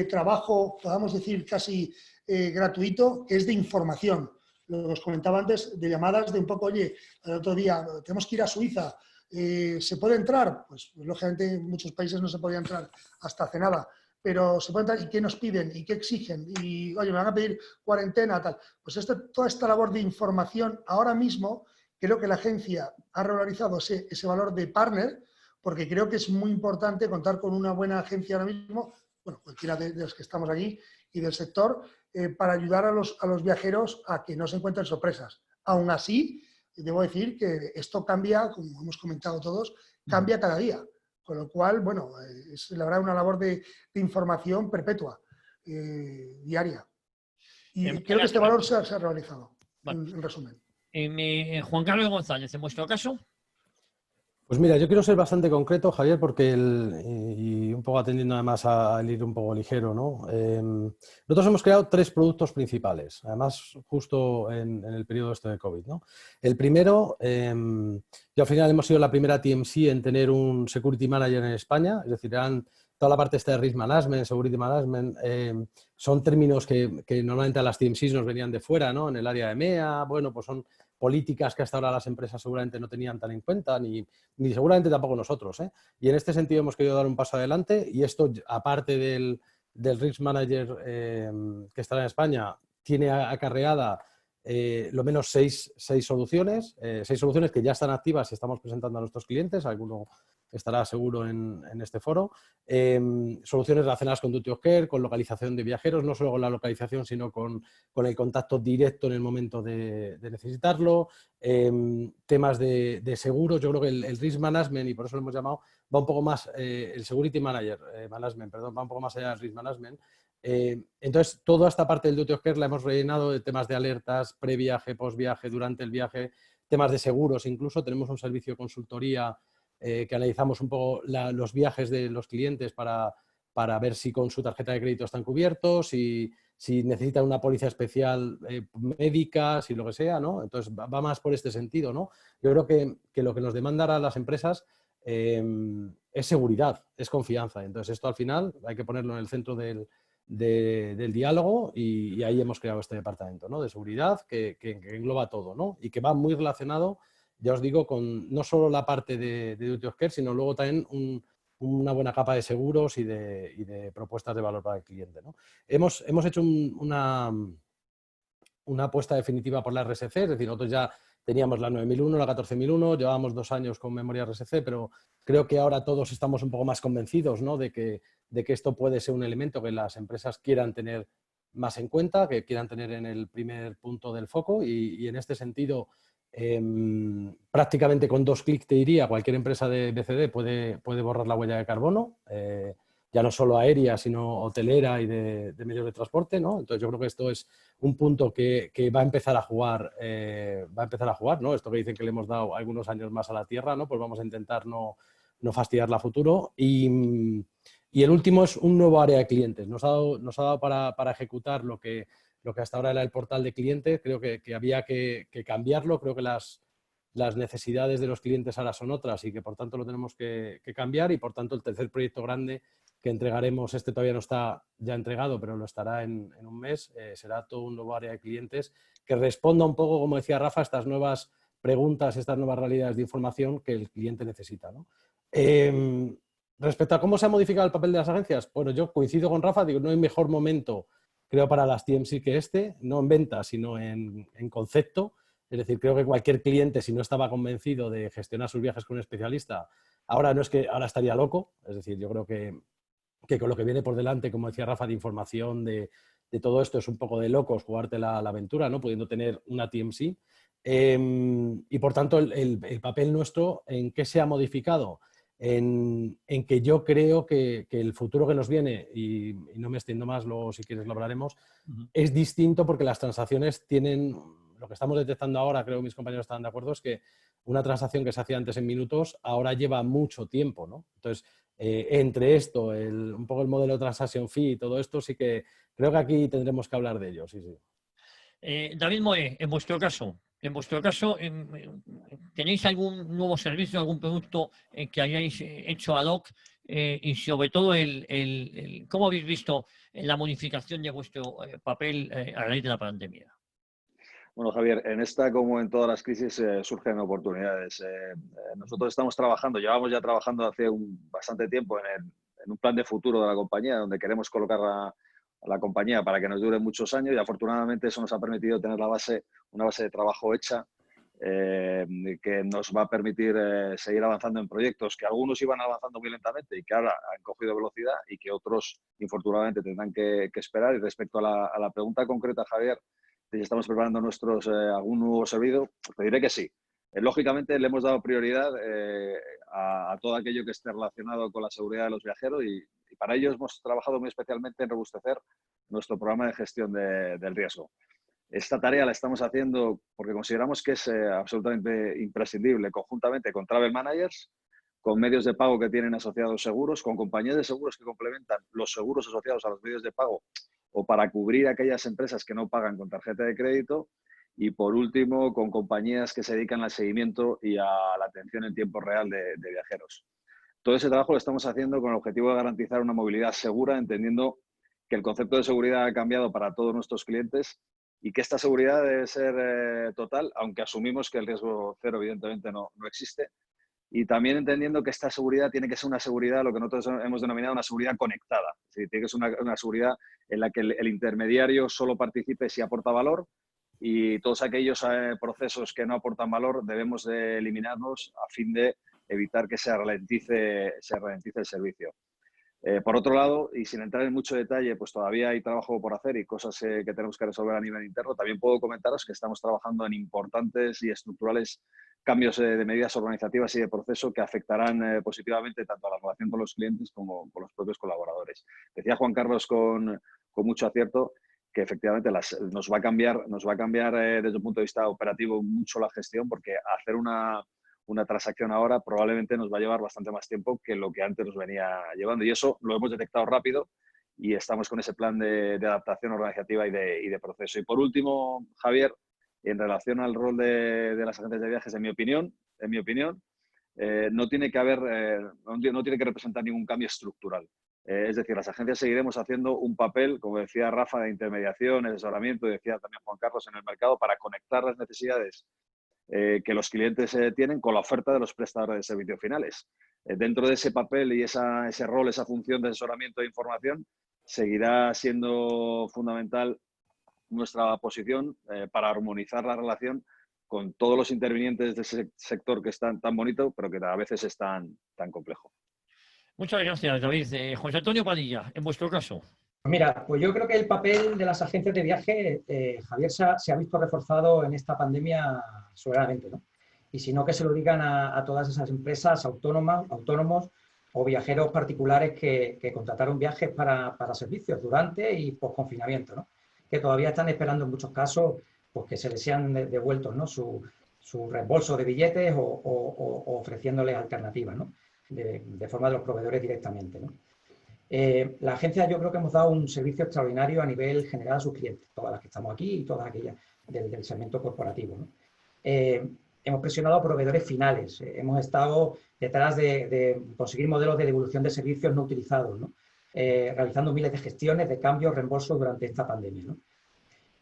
trabajo, podamos decir, casi gratuito, que es de información. Lo que os comentaba antes, de llamadas de un poco, oye, el otro día tenemos que ir a Suiza, ¿se puede entrar? Pues lógicamente en muchos países no se podía entrar hasta hace nada, pero se puede entrar, ¿y qué nos piden? ¿Y qué exigen? Y, oye, me van a pedir cuarentena, tal. Pues toda esta labor de información, ahora mismo, creo que la agencia ha regularizado ese valor de partner, porque creo que es muy importante contar con una buena agencia ahora mismo, bueno, cualquiera de los que estamos aquí y del sector, para ayudar a los viajeros a que no se encuentren sorpresas. Aún así, debo decir que esto cambia, como hemos comentado todos, cambia cada día. Con lo cual, bueno, es la verdad una labor de información perpetua, diaria. Y creo que este valor se ha realizado, en resumen. Juan Carlos González, en vuestro caso. Pues mira, yo quiero ser bastante concreto, Javier, porque y un poco atendiendo además al ir un poco ligero, ¿no? Nosotros hemos creado 3 productos principales, además justo en el periodo este de COVID, ¿no? El primero, yo al final hemos sido la primera TMC en tener un Security Manager en España, es decir, toda la parte esta de Risk Management, Security Management, son términos que normalmente a las TMCs nos venían de fuera, ¿no? En el área de EMEA, bueno, pues son políticas que hasta ahora las empresas seguramente no tenían tan en cuenta, ni seguramente tampoco nosotros, ¿eh? Y en este sentido hemos querido dar un paso adelante y esto, aparte del Risk Manager que estará en España, tiene acarreada lo menos 6 soluciones, 6 soluciones que ya están activas y estamos presentando a nuestros clientes, alguno estará seguro en este foro. Soluciones relacionadas con duty of care, con localización de viajeros, no solo con la localización, sino con el contacto directo en el momento de necesitarlo. Temas de seguros, yo creo que el risk management, y por eso lo hemos llamado, va un poco más, el security management, perdón, va un poco más allá del risk management. Entonces, toda esta parte del duty of care la hemos rellenado de temas de alertas, previaje, postviaje, durante el viaje, temas de seguros, incluso tenemos un servicio de consultoría que analizamos un poco los viajes de los clientes para ver si con su tarjeta de crédito están cubiertos, si necesitan una póliza especial médica, si lo que sea, ¿no? Entonces va más por este sentido, ¿no? Yo creo que lo que nos demandarán las empresas es seguridad, es confianza. Entonces esto al final hay que ponerlo en el centro del diálogo y ahí hemos creado este departamento, ¿no? De seguridad que engloba todo, ¿no? Y que va muy relacionado, ya os digo, con no solo la parte de duty of care, sino luego también una buena capa de seguros y de propuestas de valor para el cliente, ¿no? Hemos hecho una apuesta definitiva por la RSC, es decir, nosotros ya teníamos la 9001, la 14001, llevábamos 2 años con memoria RSC, pero creo que ahora todos estamos un poco más convencidos, ¿no? de que esto puede ser un elemento que las empresas quieran tener más en cuenta, que quieran tener en el primer punto del foco y en este sentido prácticamente con 2 clics te diría, cualquier empresa de BCD puede borrar la huella de carbono, ya no solo aérea, sino hotelera y de medios de transporte, ¿no? Entonces yo creo que esto es un punto que va a empezar a jugar, ¿no? Esto que dicen que le hemos dado algunos años más a la Tierra, ¿no? Pues vamos a intentar no fastidiarla a futuro. Y el último es un nuevo área de clientes. Nos ha dado para ejecutar lo que hasta ahora era el portal de clientes. Creo que había que cambiarlo. Creo que las necesidades de los clientes ahora son otras y que por tanto lo tenemos que cambiar y por tanto el tercer proyecto grande que entregaremos, este todavía no está ya entregado, pero lo estará en un mes, será todo un nuevo área de clientes que responda un poco, como decía Rafa, a estas nuevas preguntas, estas nuevas realidades de información que el cliente necesita, ¿no? Respecto a cómo se ha modificado el papel de las agencias, bueno, yo coincido con Rafa, digo, no hay mejor momento, creo, para las TMC que este, no en venta, sino en concepto. Es decir, creo que cualquier cliente, si no estaba convencido de gestionar sus viajes con un especialista, ahora no es que ahora estaría loco. Es decir, yo creo que con lo que viene por delante, como decía Rafa, de información, de todo esto, es un poco de locos jugarte la aventura, ¿no? Pudiendo tener una TMC. Y por tanto, el papel nuestro, ¿en qué se ha modificado? en que yo creo que el futuro que nos viene, y no me extiendo más, luego si quieres lo hablaremos, es distinto porque las transacciones tienen, lo que estamos detectando ahora, creo que mis compañeros están de acuerdo, es que una transacción que se hacía antes en minutos, ahora lleva mucho tiempo, ¿no? Entonces, entre esto, un poco el modelo de transaction fee y todo esto, sí que creo que aquí tendremos que hablar de ello, sí, sí. David Moe, en vuestro caso, ¿tenéis algún nuevo servicio, algún producto que hayáis hecho ad hoc? Y sobre todo, ¿cómo habéis visto la modificación de vuestro papel a raíz de la pandemia? Bueno, Javier, en esta como en todas las crisis surgen oportunidades. Nosotros estamos trabajando, llevamos ya trabajando hace bastante tiempo en un plan de futuro de la compañía, donde queremos colocar a la compañía para que nos dure muchos años, y afortunadamente eso nos ha permitido tener una base de trabajo hecha que nos va a permitir seguir avanzando en proyectos que algunos iban avanzando muy lentamente y que ahora han cogido velocidad y que otros infortunadamente tendrán que esperar. Y respecto a la pregunta concreta, Javier, si estamos preparando algún nuevo servicio, te diré que sí. Lógicamente le hemos dado prioridad a todo aquello que esté relacionado con la seguridad de los viajeros y para ello hemos trabajado muy especialmente en robustecer nuestro programa de gestión del riesgo. Esta tarea la estamos haciendo porque consideramos que es absolutamente imprescindible, conjuntamente con travel managers, con medios de pago que tienen asociados seguros, con compañías de seguros que complementan los seguros asociados a los medios de pago o para cubrir aquellas empresas que no pagan con tarjeta de crédito, y por último con compañías que se dedican al seguimiento y a la atención en tiempo real de viajeros. Todo ese trabajo lo estamos haciendo con el objetivo de garantizar una movilidad segura, entendiendo que el concepto de seguridad ha cambiado para todos nuestros clientes y que esta seguridad debe ser total, aunque asumimos que el riesgo cero evidentemente no existe. Y también entendiendo que esta seguridad tiene que ser una seguridad, lo que nosotros hemos denominado una seguridad conectada. Es decir, tiene que ser una seguridad en la que el intermediario solo participe si aporta valor, y todos aquellos procesos que no aportan valor debemos de eliminarlos a fin de evitar que se ralentice el servicio. Por otro lado, y sin entrar en mucho detalle, pues todavía hay trabajo por hacer y cosas que tenemos que resolver a nivel interno. También puedo comentaros que estamos trabajando en importantes y estructurales cambios de medidas organizativas y de proceso que afectarán positivamente tanto a la relación con los clientes como con los propios colaboradores. Decía Juan Carlos con mucho acierto que efectivamente nos va a cambiar desde un punto de vista operativo mucho la gestión, porque hacer una transacción ahora probablemente nos va a llevar bastante más tiempo que lo que antes nos venía llevando, y eso lo hemos detectado rápido y estamos con ese plan de adaptación organizativa y de proceso. Y por último, Javier, en relación al rol de las agencias de viajes, en mi opinión, no tiene que representar ningún cambio estructural. Es decir, las agencias seguiremos haciendo un papel, como decía Rafa, de intermediación, asesoramiento, y decía también Juan Carlos, en el mercado para conectar las necesidades que los clientes tienen con la oferta de los prestadores de servicios finales. Dentro de ese papel y ese rol, esa función de asesoramiento e información, seguirá siendo fundamental nuestra posición para armonizar la relación con todos los intervinientes de ese sector que es tan bonito, pero que a veces es tan complejo. Muchas gracias, David. José Antonio Padilla, en vuestro caso. Mira, pues yo creo que el papel de las agencias de viaje, Javier, se ha visto reforzado en esta pandemia soberanamente, ¿no? Y si no, que se lo digan a todas esas empresas autónomos o viajeros particulares que contrataron viajes para servicios durante y post confinamiento, ¿no? Que todavía están esperando en muchos casos pues, que se les sean devueltos, ¿no? su reembolso de billetes o ofreciéndoles alternativas, ¿no? De forma de los proveedores directamente, ¿no? La agencia, yo creo que hemos dado un servicio extraordinario a nivel general a sus clientes, todas las que estamos aquí y todas aquellas del segmento corporativo, ¿no? Hemos presionado a proveedores finales, hemos estado detrás de conseguir modelos de devolución de servicios no utilizados, ¿no? Realizando miles de gestiones de cambios, reembolsos durante esta pandemia, ¿no?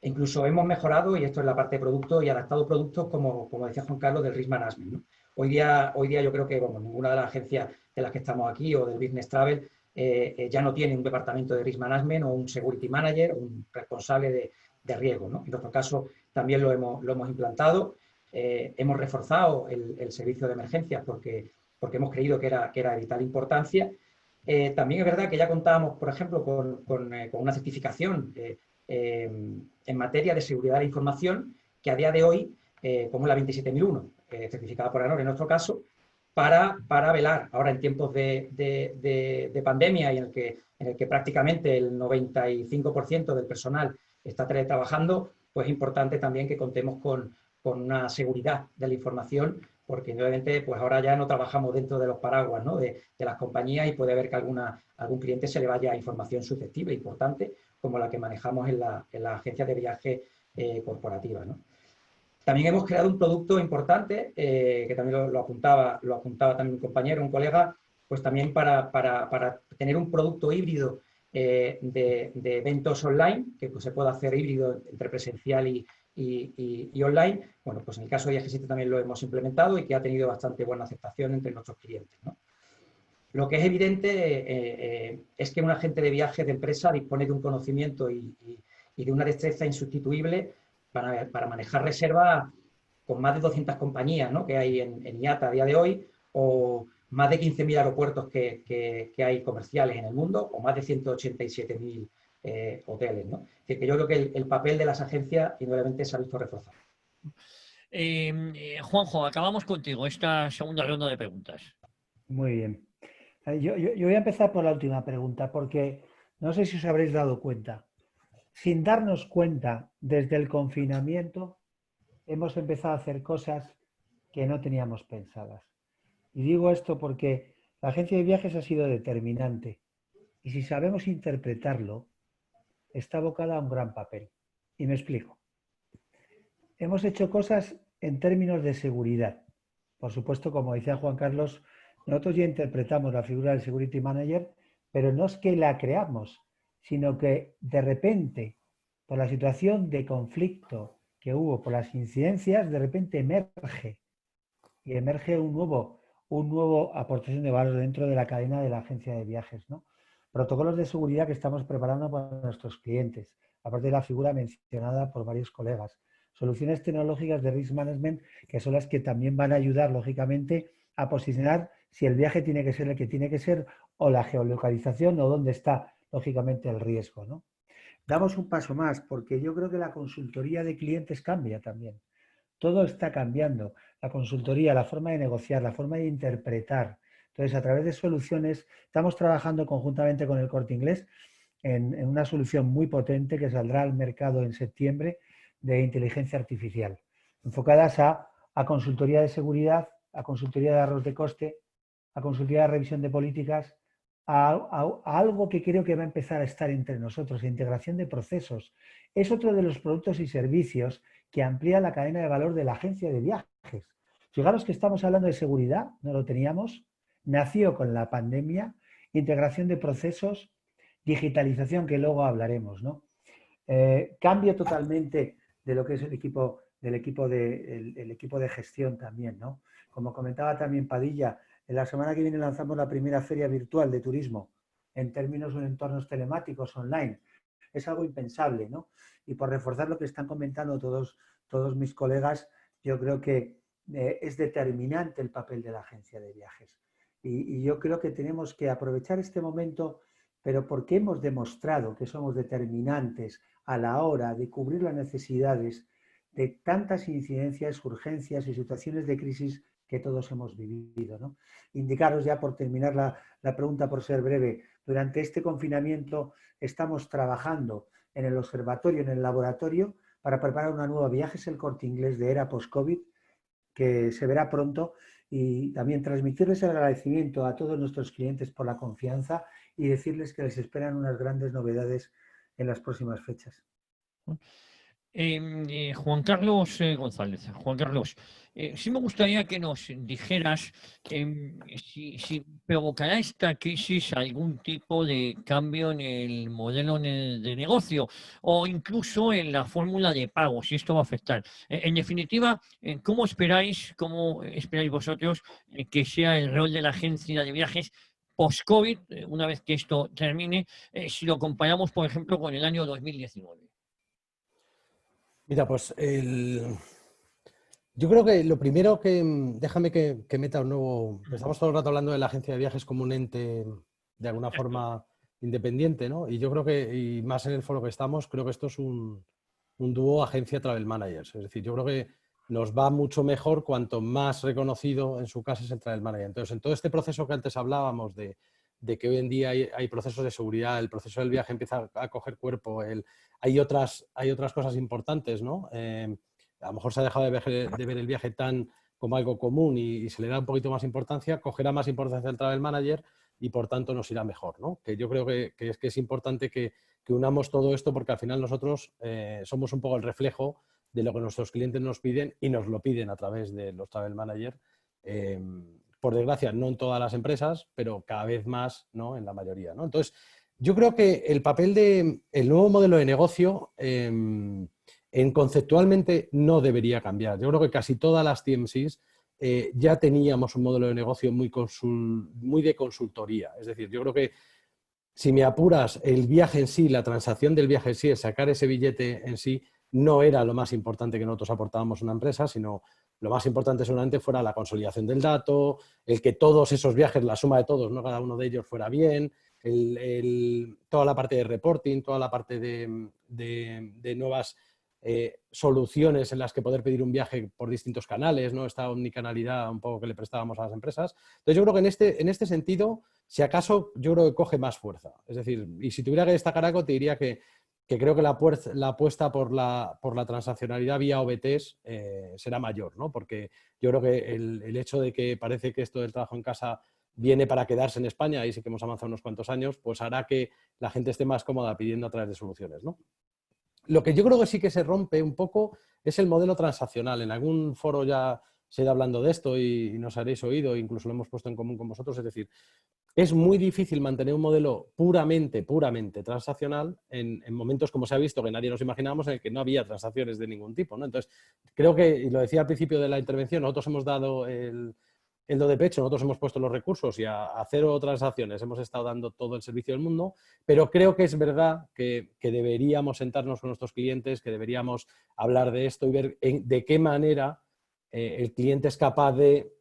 E incluso hemos mejorado, y esto es la parte de producto, y adaptado productos como decía Juan Carlos, del risk management, ¿no? Hoy día yo creo que ninguna de las agencias de las que estamos aquí o del business travel ya no tiene un departamento de risk management o un security manager o un responsable de riesgo, ¿no? En nuestro caso también lo hemos implantado. Hemos reforzado el servicio de emergencias porque hemos creído que era de vital importancia. También es verdad que ya contábamos, por ejemplo, con una certificación en materia de seguridad de la información que a día de hoy, como es la 27001, certificada por AENOR en nuestro caso, para velar ahora en tiempos de pandemia y en el que prácticamente el 95% del personal está teletrabajando, pues es importante también que contemos con una seguridad de la información, porque obviamente pues ahora ya no trabajamos dentro de los paraguas, ¿no?, de las compañías, y puede haber que algún cliente se le vaya información susceptible, importante, como la que manejamos en la agencia de viaje corporativa, ¿no? También hemos creado un producto importante, que también lo apuntaba también un compañero, un colega, pues también para tener un producto híbrido de eventos online, que pues, se pueda hacer híbrido entre presencial y online. Bueno, pues en el caso de Viajesito también lo hemos implementado y que ha tenido bastante buena aceptación entre nuestros clientes, ¿no? Lo que es evidente es que un agente de viaje de empresa dispone de un conocimiento y de una destreza insustituible para manejar reservas con más de 200 compañías, ¿no?, que hay en IATA a día de hoy, o más de 15.000 aeropuertos que hay comerciales en el mundo, o más de 187.000 hoteles, ¿no? Es decir, que yo creo que el papel de las agencias indudablemente se ha visto reforzado. Juanjo, acabamos contigo esta segunda ronda de preguntas. Muy bien. Yo voy a empezar por la última pregunta, porque no sé si os habréis dado cuenta. Sin darnos cuenta, desde el confinamiento, hemos empezado a hacer cosas que no teníamos pensadas. Y digo esto porque la agencia de viajes ha sido determinante. Y si sabemos interpretarlo, está abocada a un gran papel. Y me explico. Hemos hecho cosas en términos de seguridad. Por supuesto, como decía Juan Carlos, nosotros ya interpretamos la figura del Security Manager, pero no es que la creamos, sino que de repente, por la situación de conflicto que hubo, por las incidencias, de repente emerge un nuevo aportación de valor dentro de la cadena de la agencia de viajes, ¿no? Protocolos de seguridad que estamos preparando para nuestros clientes, aparte de la figura mencionada por varios colegas. Soluciones tecnológicas de risk management, que son las que también van a ayudar, lógicamente, a posicionar si el viaje tiene que ser el que tiene que ser, o la geolocalización, o dónde está, lógicamente, el riesgo, ¿no? Damos un paso más, porque yo creo que la consultoría de clientes cambia también. Todo está cambiando. La consultoría, la forma de negociar, la forma de interpretar. Entonces, a través de soluciones, estamos trabajando conjuntamente con el Corte Inglés en una solución muy potente que saldrá al mercado en septiembre, de inteligencia artificial, enfocadas a consultoría de seguridad, a consultoría de ahorros de coste, a consultoría de revisión de políticas, a algo que creo que va a empezar a estar entre nosotros, la integración de procesos. Es otro de los productos y servicios que amplía la cadena de valor de la agencia de viajes. Fijaros que estamos hablando de seguridad, no lo teníamos, nació con la pandemia, integración de procesos, digitalización, que luego hablaremos, ¿no? Cambio totalmente de lo que es el equipo de gestión también, ¿no? Como comentaba también Padilla, en la semana que viene lanzamos la primera feria virtual de turismo en términos de entornos telemáticos online. Es algo impensable, ¿no? Y por reforzar lo que están comentando todos mis colegas, yo creo que es determinante el papel de la agencia de viajes. Y yo creo que tenemos que aprovechar este momento, pero porque hemos demostrado que somos determinantes a la hora de cubrir las necesidades de tantas incidencias, urgencias y situaciones de crisis que todos hemos vivido, ¿no? Indicaros ya, por terminar la pregunta, por ser breve, durante este confinamiento estamos trabajando en el observatorio, en el laboratorio, para preparar una nueva Viajes El Corte Inglés de era post-COVID, que se verá pronto, y también transmitirles el agradecimiento a todos nuestros clientes por la confianza y decirles que les esperan unas grandes novedades en las próximas fechas. Juan Carlos González. Juan Carlos, sí me gustaría que nos dijeras si provocará esta crisis algún tipo de cambio en el modelo de negocio o incluso en la fórmula de pago, si esto va a afectar. En definitiva, ¿cómo esperáis vosotros que sea el rol de la agencia de viajes post-COVID, una vez que esto termine, si lo comparamos, por ejemplo, con el año 2019? Mira, pues yo creo que lo primero déjame que meta un nuevo... Estamos todo el rato hablando de la agencia de viajes como un ente de alguna forma independiente, ¿no? Y yo creo que, y más en el foro que estamos, creo que esto es un dúo agencia-travel managers. Es decir, yo creo que nos va mucho mejor cuanto más reconocido en su casa es el travel manager. Entonces, en todo este proceso que antes hablábamos de que hoy en día hay procesos de seguridad, el proceso del viaje empieza a coger cuerpo, hay otras cosas importantes, ¿no? A lo mejor se ha dejado de ver el viaje tan como algo común y se le da un poquito más importancia, cogerá más importancia el travel manager y por tanto nos irá mejor, ¿no? Que yo creo que es importante que unamos todo esto porque al final nosotros somos un poco el reflejo de lo que nuestros clientes nos piden y nos lo piden a través de los travel managers. Por desgracia, no en todas las empresas, pero cada vez más, ¿no? En la mayoría, ¿no? Entonces, yo creo que el papel del nuevo modelo de negocio conceptualmente no debería cambiar. Yo creo que casi todas las TMCs ya teníamos un modelo de negocio muy de consultoría. Es decir, yo creo que si me apuras, el viaje en sí, la transacción del viaje en sí, el sacar ese billete en sí, no era lo más importante que nosotros aportábamos a una empresa, sino lo más importante seguramente fuera la consolidación del dato, el que todos esos viajes, la suma de todos, no cada uno de ellos fuera bien, toda la parte de reporting, toda la parte de nuevas soluciones en las que poder pedir un viaje por distintos canales, ¿no? Esta omnicanalidad un poco que le prestábamos a las empresas. Entonces yo creo que en este sentido, si acaso, yo creo que coge más fuerza. Es decir, y si tuviera que destacar algo, te diría que creo que la apuesta por la transaccionalidad vía OBTs será mayor, ¿no? Porque yo creo que el hecho de que parece que esto del trabajo en casa viene para quedarse en España, ahí sí que hemos avanzado unos cuantos años, pues hará que la gente esté más cómoda pidiendo a través de soluciones, ¿no? Lo que yo creo que sí que se rompe un poco es el modelo transaccional. En algún foro ya se ha ido hablando de esto y nos habréis oído, incluso lo hemos puesto en común con vosotros, es decir, es muy difícil mantener un modelo puramente transaccional en momentos, como se ha visto, que nadie nos imaginábamos, en el que no había transacciones de ningún tipo, ¿no? Entonces, creo que, y lo decía al principio de la intervención, nosotros hemos dado el do de pecho, nosotros hemos puesto los recursos y a cero transacciones hemos estado dando todo el servicio del mundo, pero creo que es verdad que deberíamos sentarnos con nuestros clientes, que deberíamos hablar de esto y ver de qué manera el cliente es capaz de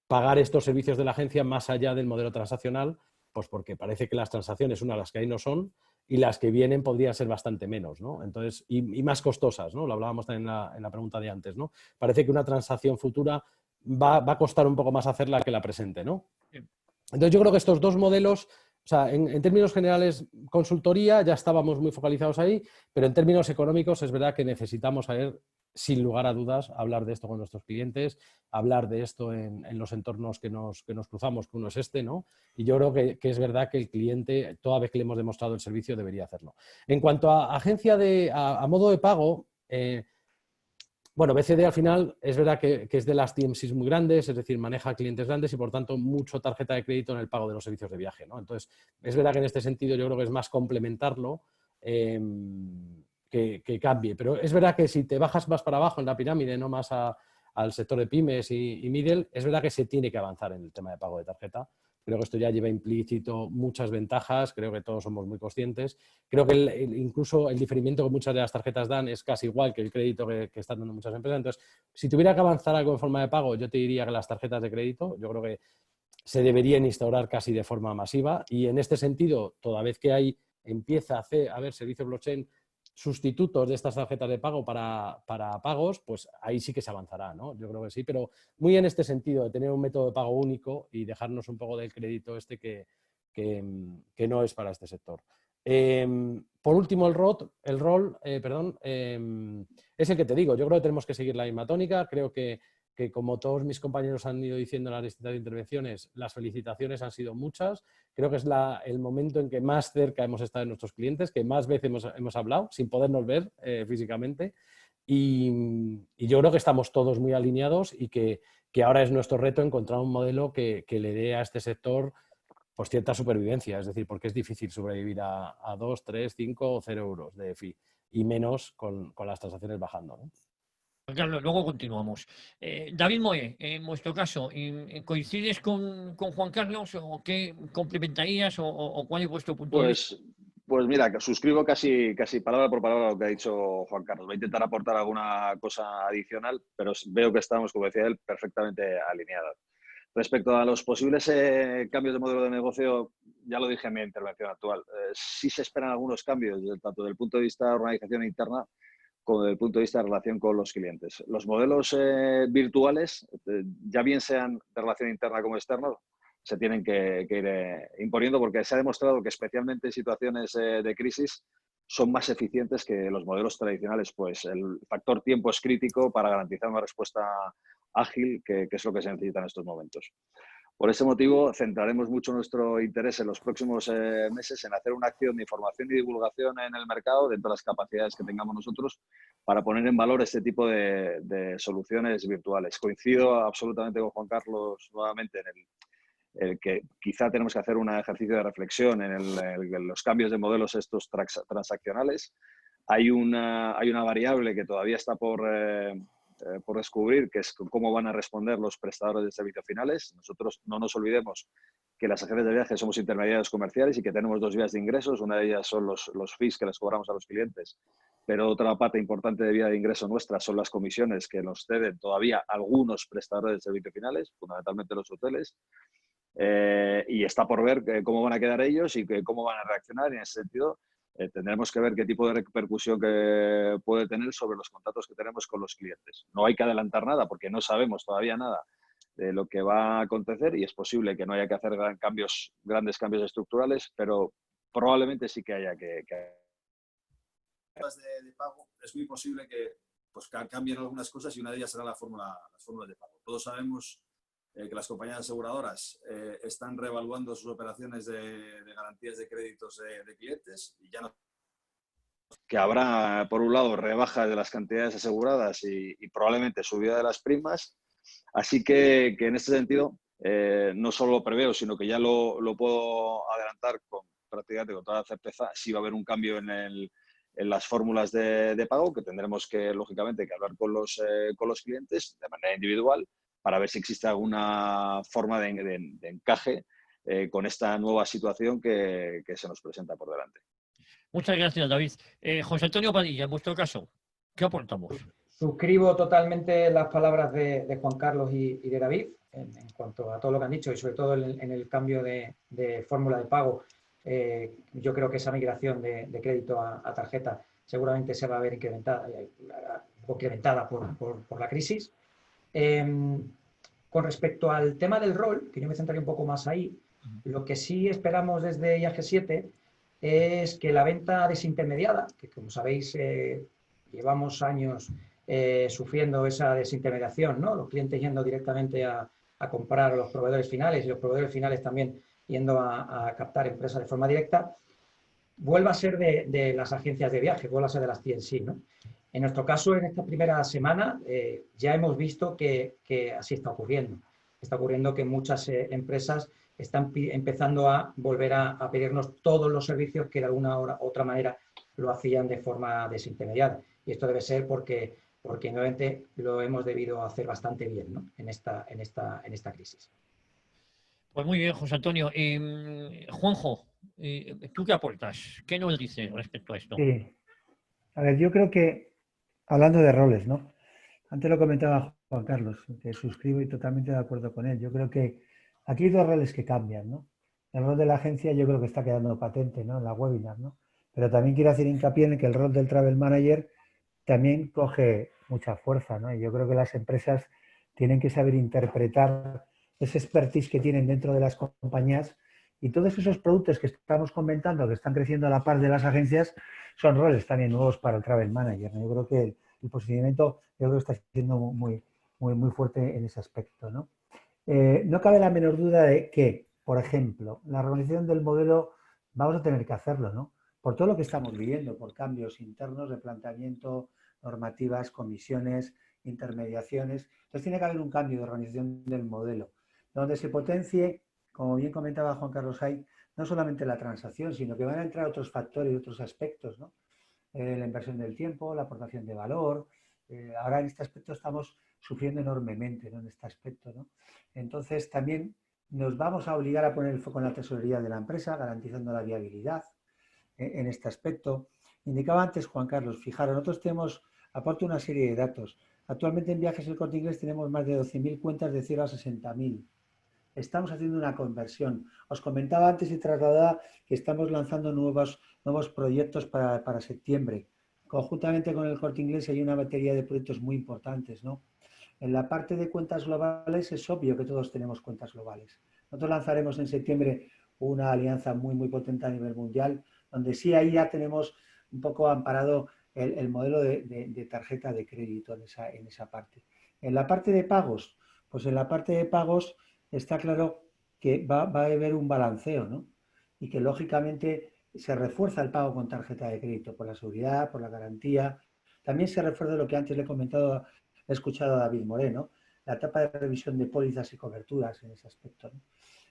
pagar estos servicios de la agencia más allá del modelo transaccional, pues porque parece que las transacciones, las que ahí no son, y las que vienen podrían ser bastante menos, ¿no? Entonces, y más costosas, ¿no? Lo hablábamos también en la pregunta de antes, ¿no? Parece que una transacción futura va a costar un poco más hacerla que la presente, ¿no? Entonces, yo creo que estos dos modelos, o sea, en términos generales, consultoría, ya estábamos muy focalizados ahí, pero en términos económicos es verdad que necesitamos saber, sin lugar a dudas, hablar de esto con nuestros clientes, hablar de esto en los entornos que nos cruzamos, que uno es este, ¿no? Y yo creo que es verdad que el cliente, toda vez que le hemos demostrado el servicio, debería hacerlo. En cuanto a agencia a modo de pago, bueno, BCD al final es verdad que es de las TMCs muy grandes, es decir, maneja clientes grandes y por tanto mucho tarjeta de crédito en el pago de los servicios de viaje, ¿no? Entonces, es verdad que en este sentido yo creo que es más complementarlo que cambie. Pero es verdad que si te bajas más para abajo en la pirámide, no más al sector de pymes y middle, es verdad que se tiene que avanzar en el tema de pago de tarjeta. Creo que esto ya lleva implícito muchas ventajas, creo que todos somos muy conscientes. Creo que incluso el diferimiento que muchas de las tarjetas dan es casi igual que el crédito que están dando muchas empresas. Entonces, si tuviera que avanzar algo en forma de pago, yo te diría que las tarjetas de crédito, yo creo que se deberían instaurar casi de forma masiva y en este sentido, toda vez que empieza a haber servicios blockchain sustitutos de estas tarjetas de pago para pagos, pues ahí sí que se avanzará, ¿no? Yo creo que sí, pero muy en este sentido de tener un método de pago único y dejarnos un poco del crédito que no es para este sector. Por último, el rol, es el que te digo. Yo creo que tenemos que seguir la misma tónica. Creo que como todos mis compañeros han ido diciendo en las distintas intervenciones, las felicitaciones han sido muchas. Creo que es el momento en que más cerca hemos estado de nuestros clientes, que más veces hemos hablado, sin podernos ver físicamente. Y yo creo que estamos todos muy alineados y que ahora es nuestro reto encontrar un modelo que le dé a este sector pues cierta supervivencia. Es decir, porque es difícil sobrevivir a 2, 3, 5 o 0 euros de fee y menos con las transacciones bajando, ¿no? Claro, luego continuamos. David Moe, en vuestro caso, ¿coincides con Juan Carlos o qué complementarías o cuál es vuestro punto de vista? Pues mira, suscribo casi palabra por palabra lo que ha dicho Juan Carlos. Voy a intentar aportar alguna cosa adicional, pero veo que estamos, como decía él, perfectamente alineados. Respecto a los posibles cambios de modelo de negocio, ya lo dije en mi intervención actual, sí se esperan algunos cambios, tanto desde el punto de vista de organización interna desde el punto de vista de relación con los clientes. Los modelos virtuales, ya bien sean de relación interna como externa, se tienen que ir imponiendo porque se ha demostrado que especialmente en situaciones de crisis son más eficientes que los modelos tradicionales. Pues el factor tiempo es crítico para garantizar una respuesta ágil, que es lo que se necesita en estos momentos. Por ese motivo, centraremos mucho nuestro interés en los próximos meses en hacer una acción de información y divulgación en el mercado dentro de las capacidades que tengamos nosotros para poner en valor este tipo de soluciones virtuales. Coincido absolutamente con Juan Carlos nuevamente en el que quizá tenemos que hacer un ejercicio de reflexión en los cambios de modelos estos transaccionales. Hay una variable que todavía está por descubrir, que es cómo van a responder los prestadores de servicios finales. Nosotros no nos olvidemos que las agencias de viajes somos intermediarios comerciales y que tenemos dos vías de ingresos. Una de ellas son los fees que les cobramos a los clientes, pero otra parte importante de vía de ingreso nuestra son las comisiones que nos ceden todavía algunos prestadores de servicios finales, fundamentalmente los hoteles. Y está por ver cómo van a quedar ellos y cómo van a reaccionar. En ese sentido, tendremos que ver qué tipo de repercusión que puede tener sobre los contratos que tenemos con los clientes. No hay que adelantar nada porque no sabemos todavía nada de lo que va a acontecer y es posible que no haya que hacer grandes cambios estructurales, pero probablemente sí que haya que de pago. Es muy posible que pues, cambien algunas cosas y una de ellas será las fórmulas de pago. Todos sabemos que las compañías aseguradoras están reevaluando sus operaciones de garantías de créditos de clientes y ya no. Que habrá, por un lado, rebajas de las cantidades aseguradas y probablemente subida de las primas. Así que en este sentido, no solo lo preveo, sino que ya lo puedo adelantar prácticamente con toda la certeza, si va a haber un cambio en las fórmulas de pago, que tendremos que, lógicamente, que hablar con los clientes de manera individual para ver si existe alguna forma de encaje con esta nueva situación que se nos presenta por delante. Muchas gracias, David. José Antonio Padilla, en vuestro caso, ¿qué aportamos? Suscribo totalmente las palabras de Juan Carlos y de David en cuanto a todo lo que han dicho y sobre todo en el cambio de fórmula de pago. Yo creo que esa migración de crédito a tarjeta seguramente se va a ver incrementada por la crisis. Con respecto al tema del rol, que yo me centraría un poco más ahí, lo que sí esperamos desde IAG 7 es que la venta desintermediada, que como sabéis llevamos años sufriendo esa desintermediación, ¿no? Los clientes yendo directamente a comprar a los proveedores finales y los proveedores finales también yendo a captar empresas de forma directa, vuelva a ser de las agencias de viaje, vuelva a ser de las TNC, ¿no? En nuestro caso, en esta primera semana, ya hemos visto que así está ocurriendo. Está ocurriendo que muchas empresas están empezando a volver a pedirnos todos los servicios que de alguna u otra manera lo hacían de forma desintermediada. Y esto debe ser porque nuevamente lo hemos debido hacer bastante bien, ¿no? en esta crisis. Pues muy bien, José Antonio. Juanjo, ¿tú qué aportas? ¿Qué nos dices respecto a esto? Sí. A ver, yo creo que, hablando de roles, ¿no? Antes lo comentaba Juan Carlos, que suscribo y totalmente de acuerdo con él. Yo creo que aquí hay dos roles que cambian, ¿no? El rol de la agencia yo creo que está quedando patente, ¿no? En la webinar, ¿no? Pero también quiero hacer hincapié en que el rol del travel manager también coge mucha fuerza, ¿no? Y yo creo que las empresas tienen que saber interpretar ese expertise que tienen dentro de las compañías y todos esos productos que estamos comentando, que están creciendo a la par de las agencias, son roles también nuevos para el travel manager, ¿no? Yo creo que el posicionamiento está siendo muy fuerte en ese aspecto, ¿no? No cabe la menor duda de que, por ejemplo, la reorganización del modelo vamos a tener que hacerlo, ¿no? Por todo lo que estamos viviendo, por cambios internos, replanteamiento, normativas, comisiones, intermediaciones. Entonces tiene que haber un cambio de organización del modelo, donde se potencie, como bien comentaba Juan Carlos Hay, no solamente la transacción, sino que van a entrar otros factores y otros aspectos, ¿no? La inversión del tiempo, la aportación de valor. Ahora en este aspecto estamos sufriendo enormemente, ¿no? En este aspecto, ¿no? Entonces también nos vamos a obligar a poner el foco en la tesorería de la empresa, garantizando la viabilidad en este aspecto. Indicaba antes Juan Carlos, fijaros, nosotros aporto una serie de datos. Actualmente en Viajes El Corte Inglés tenemos más de 12.000 cuentas de 0 a 60.000. Estamos haciendo una conversión. Os comentaba antes y trasladaba que estamos lanzando nuevos proyectos para septiembre. conjuntamente con el Corte Inglés hay una batería de proyectos muy importantes, ¿no? En la parte de cuentas globales es obvio que todos tenemos cuentas globales. Nosotros lanzaremos en septiembre una alianza muy, muy potente a nivel mundial, donde sí ahí ya tenemos un poco amparado el modelo de tarjeta de crédito en esa parte. En la parte de pagos, pues en la parte de pagos está claro que va a haber un balanceo, ¿no? Y que lógicamente se refuerza el pago con tarjeta de crédito por la seguridad, por la garantía. También se refuerza lo que antes le he comentado, he escuchado a David Moreno, la etapa de revisión de pólizas y coberturas en ese aspecto, ¿no?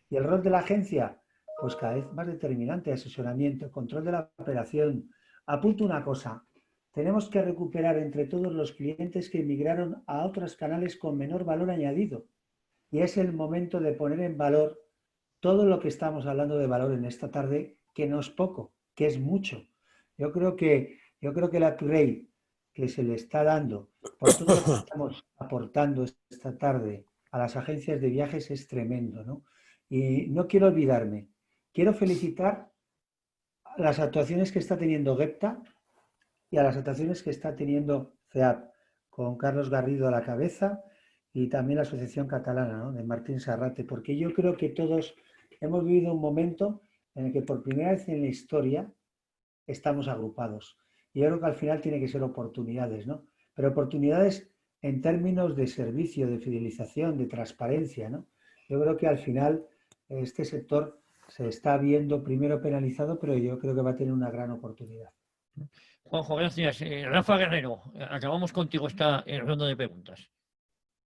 Y el rol de la agencia, pues cada vez más determinante, asesoramiento, control de la operación. Apunto una cosa, tenemos que recuperar entre todos los clientes que emigraron a otros canales con menor valor añadido. Y es el momento de poner en valor todo lo que estamos hablando de valor en esta tarde, que no es poco, que es mucho. Yo creo que el upgrade que se le está dando por todo lo que estamos aportando esta tarde a las agencias de viajes es tremendo, ¿no? Y no quiero olvidarme, quiero felicitar a las actuaciones que está teniendo Gepta y a las actuaciones que está teniendo CEAP, con Carlos Garrido a la cabeza y también la Asociación Catalana, ¿no?, de Martín Sarrate, porque yo creo que todos hemos vivido un momento en el que por primera vez en la historia estamos agrupados. Y yo creo que al final tiene que ser oportunidades, ¿no? Pero oportunidades en términos de servicio, de fidelización, de transparencia, ¿no? Yo creo que al final este sector se está viendo primero penalizado, pero yo creo que va a tener una gran oportunidad. Juanjo, gracias. Rafa Guerrero, acabamos contigo esta ronda de preguntas.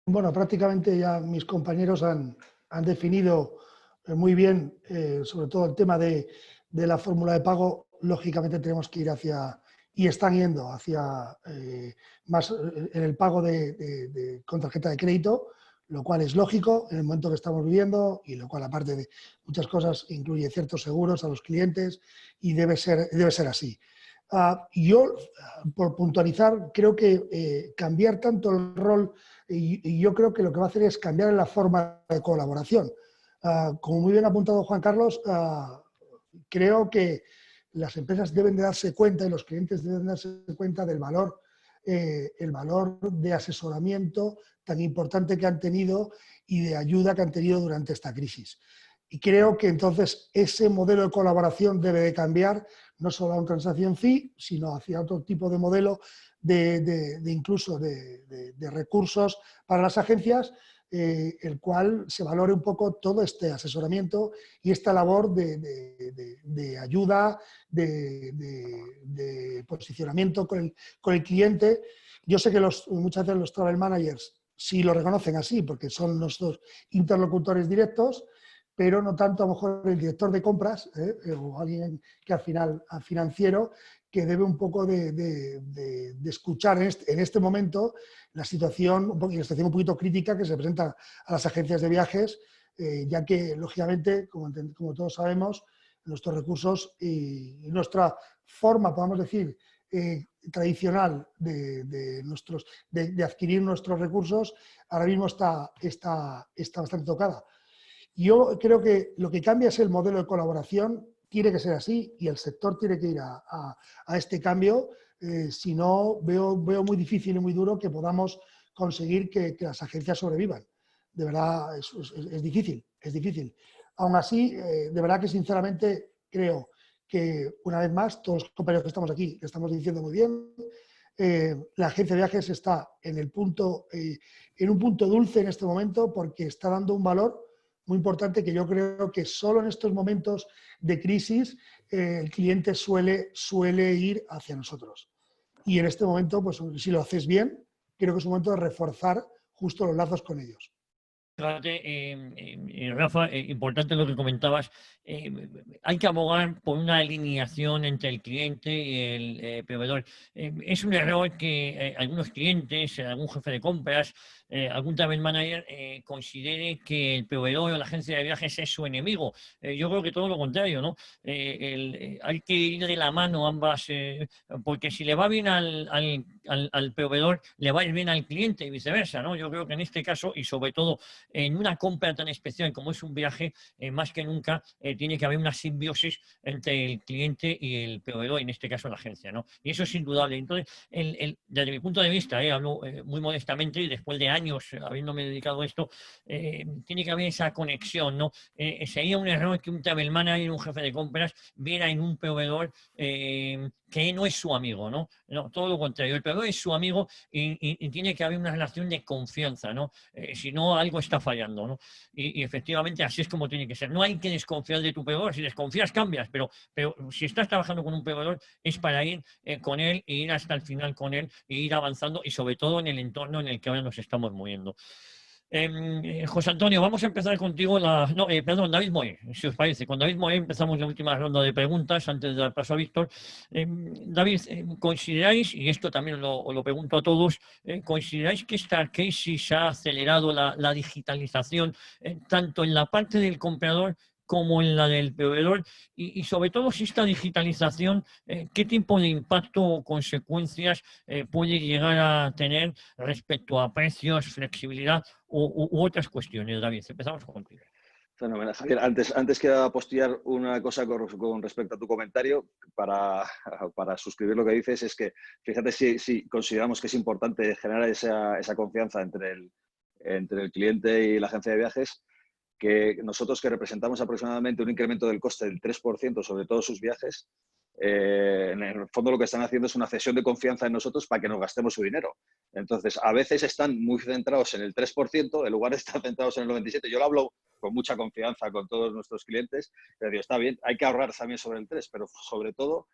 Bueno, prácticamente ya mis compañeros han definido muy bien, sobre todo el tema de la fórmula de pago. Lógicamente tenemos que ir hacia, y están yendo hacia más en el pago con tarjeta de crédito, lo cual es lógico en el momento que estamos viviendo y lo cual, aparte de muchas cosas, incluye ciertos seguros a los clientes y debe ser así. Yo, por puntualizar, creo que cambiar tanto el rol, y yo creo que lo que va a hacer es cambiar la forma de colaboración. Como muy bien ha apuntado Juan Carlos, creo que las empresas deben de darse cuenta y los clientes deben de darse cuenta del valor, el valor de asesoramiento tan importante que han tenido y de ayuda que han tenido durante esta crisis. Y creo que entonces ese modelo de colaboración debe de cambiar, no solo a un transaction fee, sino hacia otro tipo de modelo incluso de recursos para las agencias, el cual se valore un poco todo este asesoramiento y esta labor de ayuda, de posicionamiento con el cliente. Yo sé que muchas veces los travel managers sí lo reconocen así, porque son nuestros interlocutores directos, pero no tanto a lo mejor el director de compras o alguien que al final, al financiero, que debe un poco de escuchar en este momento la situación un poquito crítica que se presenta a las agencias de viajes, ya que, lógicamente, como todos sabemos, nuestros recursos y nuestra forma, podemos decir, tradicional de adquirir nuestros recursos, ahora mismo está bastante tocada. Yo creo que lo que cambia es el modelo de colaboración, tiene que ser así y el sector tiene que ir a este cambio, si no veo muy difícil y muy duro que podamos conseguir que las agencias sobrevivan. De verdad es difícil. Aún así, de verdad que sinceramente creo que una vez más, todos los compañeros que estamos aquí, le estamos diciendo muy bien, la agencia de viajes está en un punto dulce en este momento porque está dando un valor muy importante que yo creo que solo en estos momentos de crisis el cliente suele ir hacia nosotros. Y en este momento, pues si lo haces bien, creo que es un momento de reforzar justo los lazos con ellos. Rafa, importante lo que comentabas. Hay que abogar por una alineación entre el cliente y el proveedor. Es un error que algunos clientes, algún jefe de compras, algún travel manager considere que el proveedor o la agencia de viajes es su enemigo. Yo creo que todo lo contrario, ¿no? Hay que ir de la mano ambas, porque si le va bien al proveedor, le va a ir bien al cliente y viceversa, ¿no? Yo creo que en este caso, y sobre todo en una compra tan especial como es un viaje, más que nunca tiene que haber una simbiosis entre el cliente y el proveedor, en este caso la agencia, ¿no? Y eso es indudable. Entonces, desde mi punto de vista, hablo muy modestamente y después de años habiéndome dedicado a esto, tiene que haber esa conexión, ¿no? Sería un error que un travel manager, un jefe de compras, viera en un proveedor que no es su amigo, ¿no? No, todo lo contrario, el proveedor es su amigo y tiene que haber una relación de confianza, ¿no? Si no, algo está fallando, ¿no? Y efectivamente así es como tiene que ser. No hay que desconfiar de tu proveedor, si desconfías cambias, pero si estás trabajando con un proveedor es para ir con él e ir hasta el final con él e ir avanzando y sobre todo en el entorno en el que ahora nos estamos moviendo. José Antonio, vamos a empezar contigo. Perdón, David Moé, si os parece. Con David Moé empezamos la última ronda de preguntas antes de dar paso a Víctor. David, ¿consideráis, y esto también lo pregunto a todos, ¿consideráis que esta crisis ha acelerado la digitalización tanto en la parte del comprador como en la del proveedor? Y sobre todo, si esta digitalización, ¿qué tipo de impacto o consecuencias puede llegar a tener respecto a precios, flexibilidad u otras cuestiones? David, empezamos contigo. Fenomenal. Javier, antes quiero apostillar una cosa con respecto a tu comentario para suscribir lo que dices. Es que, fíjate, si consideramos que es importante generar esa confianza entre el cliente y la agencia de viajes, que nosotros, que representamos aproximadamente un incremento del coste del 3% sobre todos sus viajes, en el fondo lo que están haciendo es una cesión de confianza en nosotros para que nos gastemos su dinero. Entonces, a veces están muy centrados en el 3%, en lugar de estar centrados en el 97%. Yo lo hablo con mucha confianza con todos nuestros clientes, pero digo, está bien, hay que ahorrar también sobre el 3%, pero sobre todo,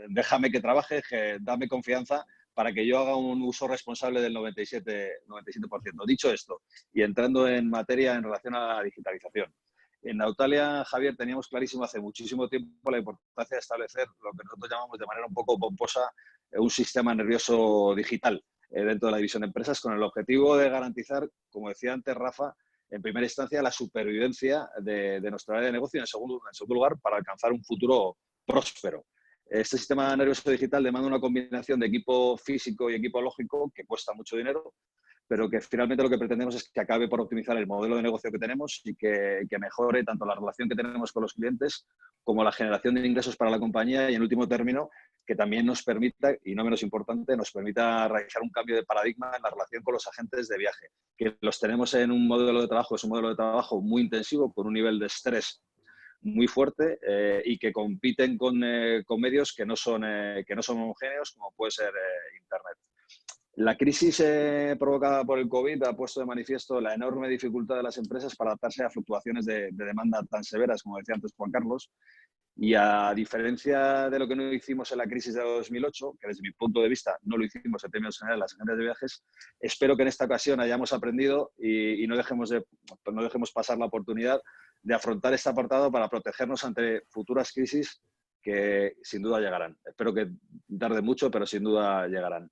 déjame que trabaje, dame confianza para que yo haga un uso responsable del 97%. Dicho esto, y entrando en materia en relación a la digitalización. En Nautalia, Javier, teníamos clarísimo hace muchísimo tiempo la importancia de establecer lo que nosotros llamamos de manera un poco pomposa un sistema nervioso digital dentro de la división de empresas, con el objetivo de garantizar, como decía antes Rafa, en primera instancia la supervivencia de nuestra área de negocio y en segundo lugar para alcanzar un futuro próspero. Este sistema nervioso digital demanda una combinación de equipo físico y equipo lógico que cuesta mucho dinero, pero que finalmente lo que pretendemos es que acabe por optimizar el modelo de negocio que tenemos y que mejore tanto la relación que tenemos con los clientes como la generación de ingresos para la compañía y, en último término, que también nos permita, y no menos importante, nos permita realizar un cambio de paradigma en la relación con los agentes de viaje, que los tenemos en un modelo de trabajo, es un modelo de trabajo muy intensivo, con un nivel de estrés muy fuerte y que compiten con medios que no son homogéneos, como puede ser Internet. La crisis provocada por el COVID ha puesto de manifiesto la enorme dificultad de las empresas para adaptarse a fluctuaciones de demanda tan severas, como decía antes Juan Carlos, y a diferencia de lo que no hicimos en la crisis de 2008, que desde mi punto de vista no lo hicimos en términos generales las agencias de viajes, espero que en esta ocasión hayamos aprendido y no dejemos pasar la oportunidad de afrontar este apartado para protegernos ante futuras crisis que sin duda llegarán. Espero que tarde mucho, pero sin duda llegarán.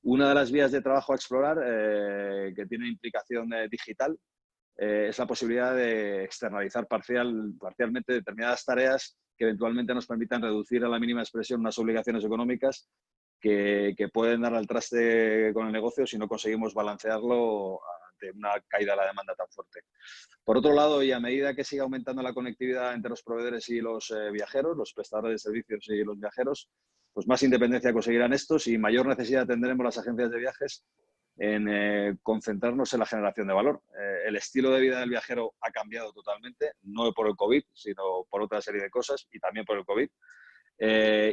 Una de las vías de trabajo a explorar que tiene implicación digital es la posibilidad de externalizar parcialmente determinadas tareas que eventualmente nos permitan reducir a la mínima expresión unas obligaciones económicas que pueden dar al traste con el negocio si no conseguimos balancearlo ante una caída de la demanda tan fuerte. Por otro lado, y a medida que siga aumentando la conectividad entre los proveedores y los viajeros, los prestadores de servicios y los viajeros, pues más independencia conseguirán estos y mayor necesidad tendremos las agencias de viajes en concentrarnos en la generación de valor. El estilo de vida del viajero ha cambiado totalmente, no por el COVID, sino por otra serie de cosas y también por el COVID.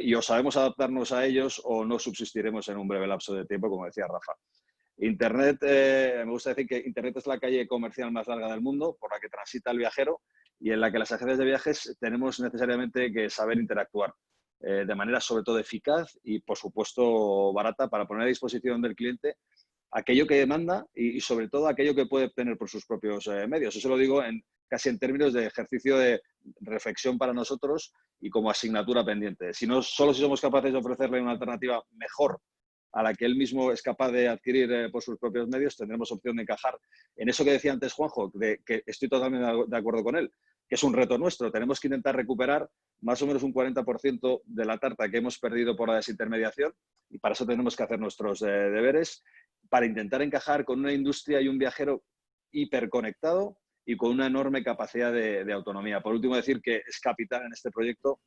Y o sabemos adaptarnos a ellos o no subsistiremos en un breve lapso de tiempo, como decía Rafa. Internet, me gusta decir que Internet es la calle comercial más larga del mundo por la que transita el viajero y en la que las agencias de viajes tenemos necesariamente que saber interactuar de manera sobre todo eficaz y, por supuesto, barata para poner a disposición del cliente aquello que demanda y sobre todo aquello que puede obtener por sus propios medios. Eso lo digo casi en términos de ejercicio de reflexión para nosotros y como asignatura pendiente. Solo si somos capaces de ofrecerle una alternativa mejor a la que él mismo es capaz de adquirir por sus propios medios, tendremos opción de encajar en eso que decía antes Juanjo, que estoy totalmente de acuerdo con él, que es un reto nuestro. Tenemos que intentar recuperar más o menos un 40% de la tarta que hemos perdido por la desintermediación y para eso tenemos que hacer nuestros deberes para intentar encajar con una industria y un viajero hiperconectado y con una enorme capacidad de autonomía. Por último, decir que es capital en este proyecto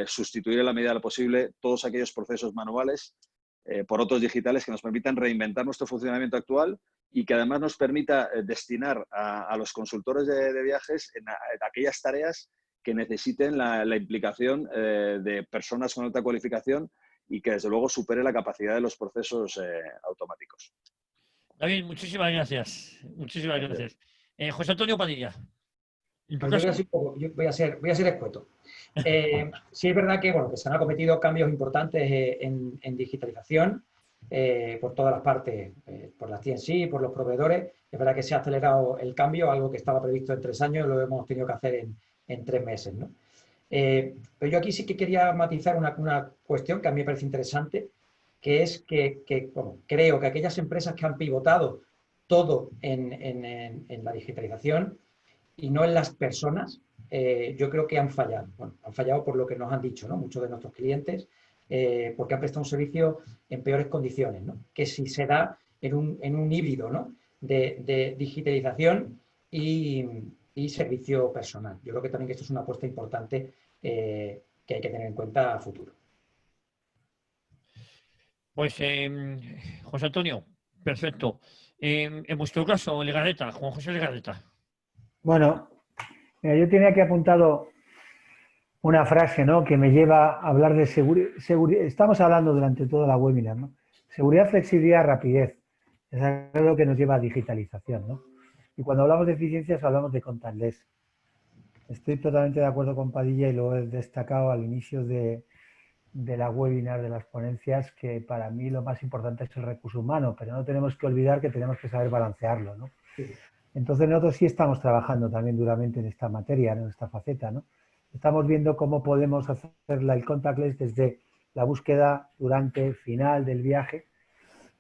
sustituir en la medida de lo posible todos aquellos procesos manuales por otros digitales que nos permitan reinventar nuestro funcionamiento actual y que además nos permita destinar a los consultores de viajes en aquellas tareas que necesiten la implicación de personas con alta cualificación y que desde luego supere la capacidad de los procesos automáticos. David, muchísimas gracias. Muchísimas gracias. José Antonio Padilla. Yo voy a ser escueto. Sí es verdad que, bueno, que se han acometido cambios importantes en digitalización por todas las partes, por las TNC, por los proveedores. Es verdad que se ha acelerado el cambio, algo que estaba previsto en 3 años, lo hemos tenido que hacer en 3 meses, ¿no? Pero yo aquí sí que quería matizar una cuestión que a mí me parece interesante, que es que bueno, creo que aquellas empresas que han pivotado todo en la digitalización y no en las personas, yo creo que han fallado. Bueno, han fallado por lo que nos han dicho, ¿no? Muchos de nuestros clientes, porque han prestado un servicio en peores condiciones, ¿no? Que si se da en un híbrido, ¿no? de digitalización y servicio personal. Yo creo que también esto es una apuesta importante que hay que tener en cuenta a futuro. Pues, José Antonio, perfecto. En vuestro caso, Legarreta, Juan José Legarreta. Bueno, mira, yo tenía aquí apuntado una frase, ¿no?, que me lleva a hablar de seguridad. Estamos hablando durante toda la webinar, ¿no? Seguridad, flexibilidad, rapidez. Es algo que nos lleva a digitalización, ¿no? Y cuando hablamos de eficiencias hablamos de contactless. Estoy totalmente de acuerdo con Padilla y lo he destacado al inicio de la webinar, de las ponencias, que para mí lo más importante es el recurso humano, pero no tenemos que olvidar que tenemos que saber balancearlo, ¿no? Sí. Entonces nosotros sí estamos trabajando también duramente en esta materia, en esta faceta, ¿no? Estamos viendo cómo podemos hacer el contactless desde la búsqueda, durante, final del viaje,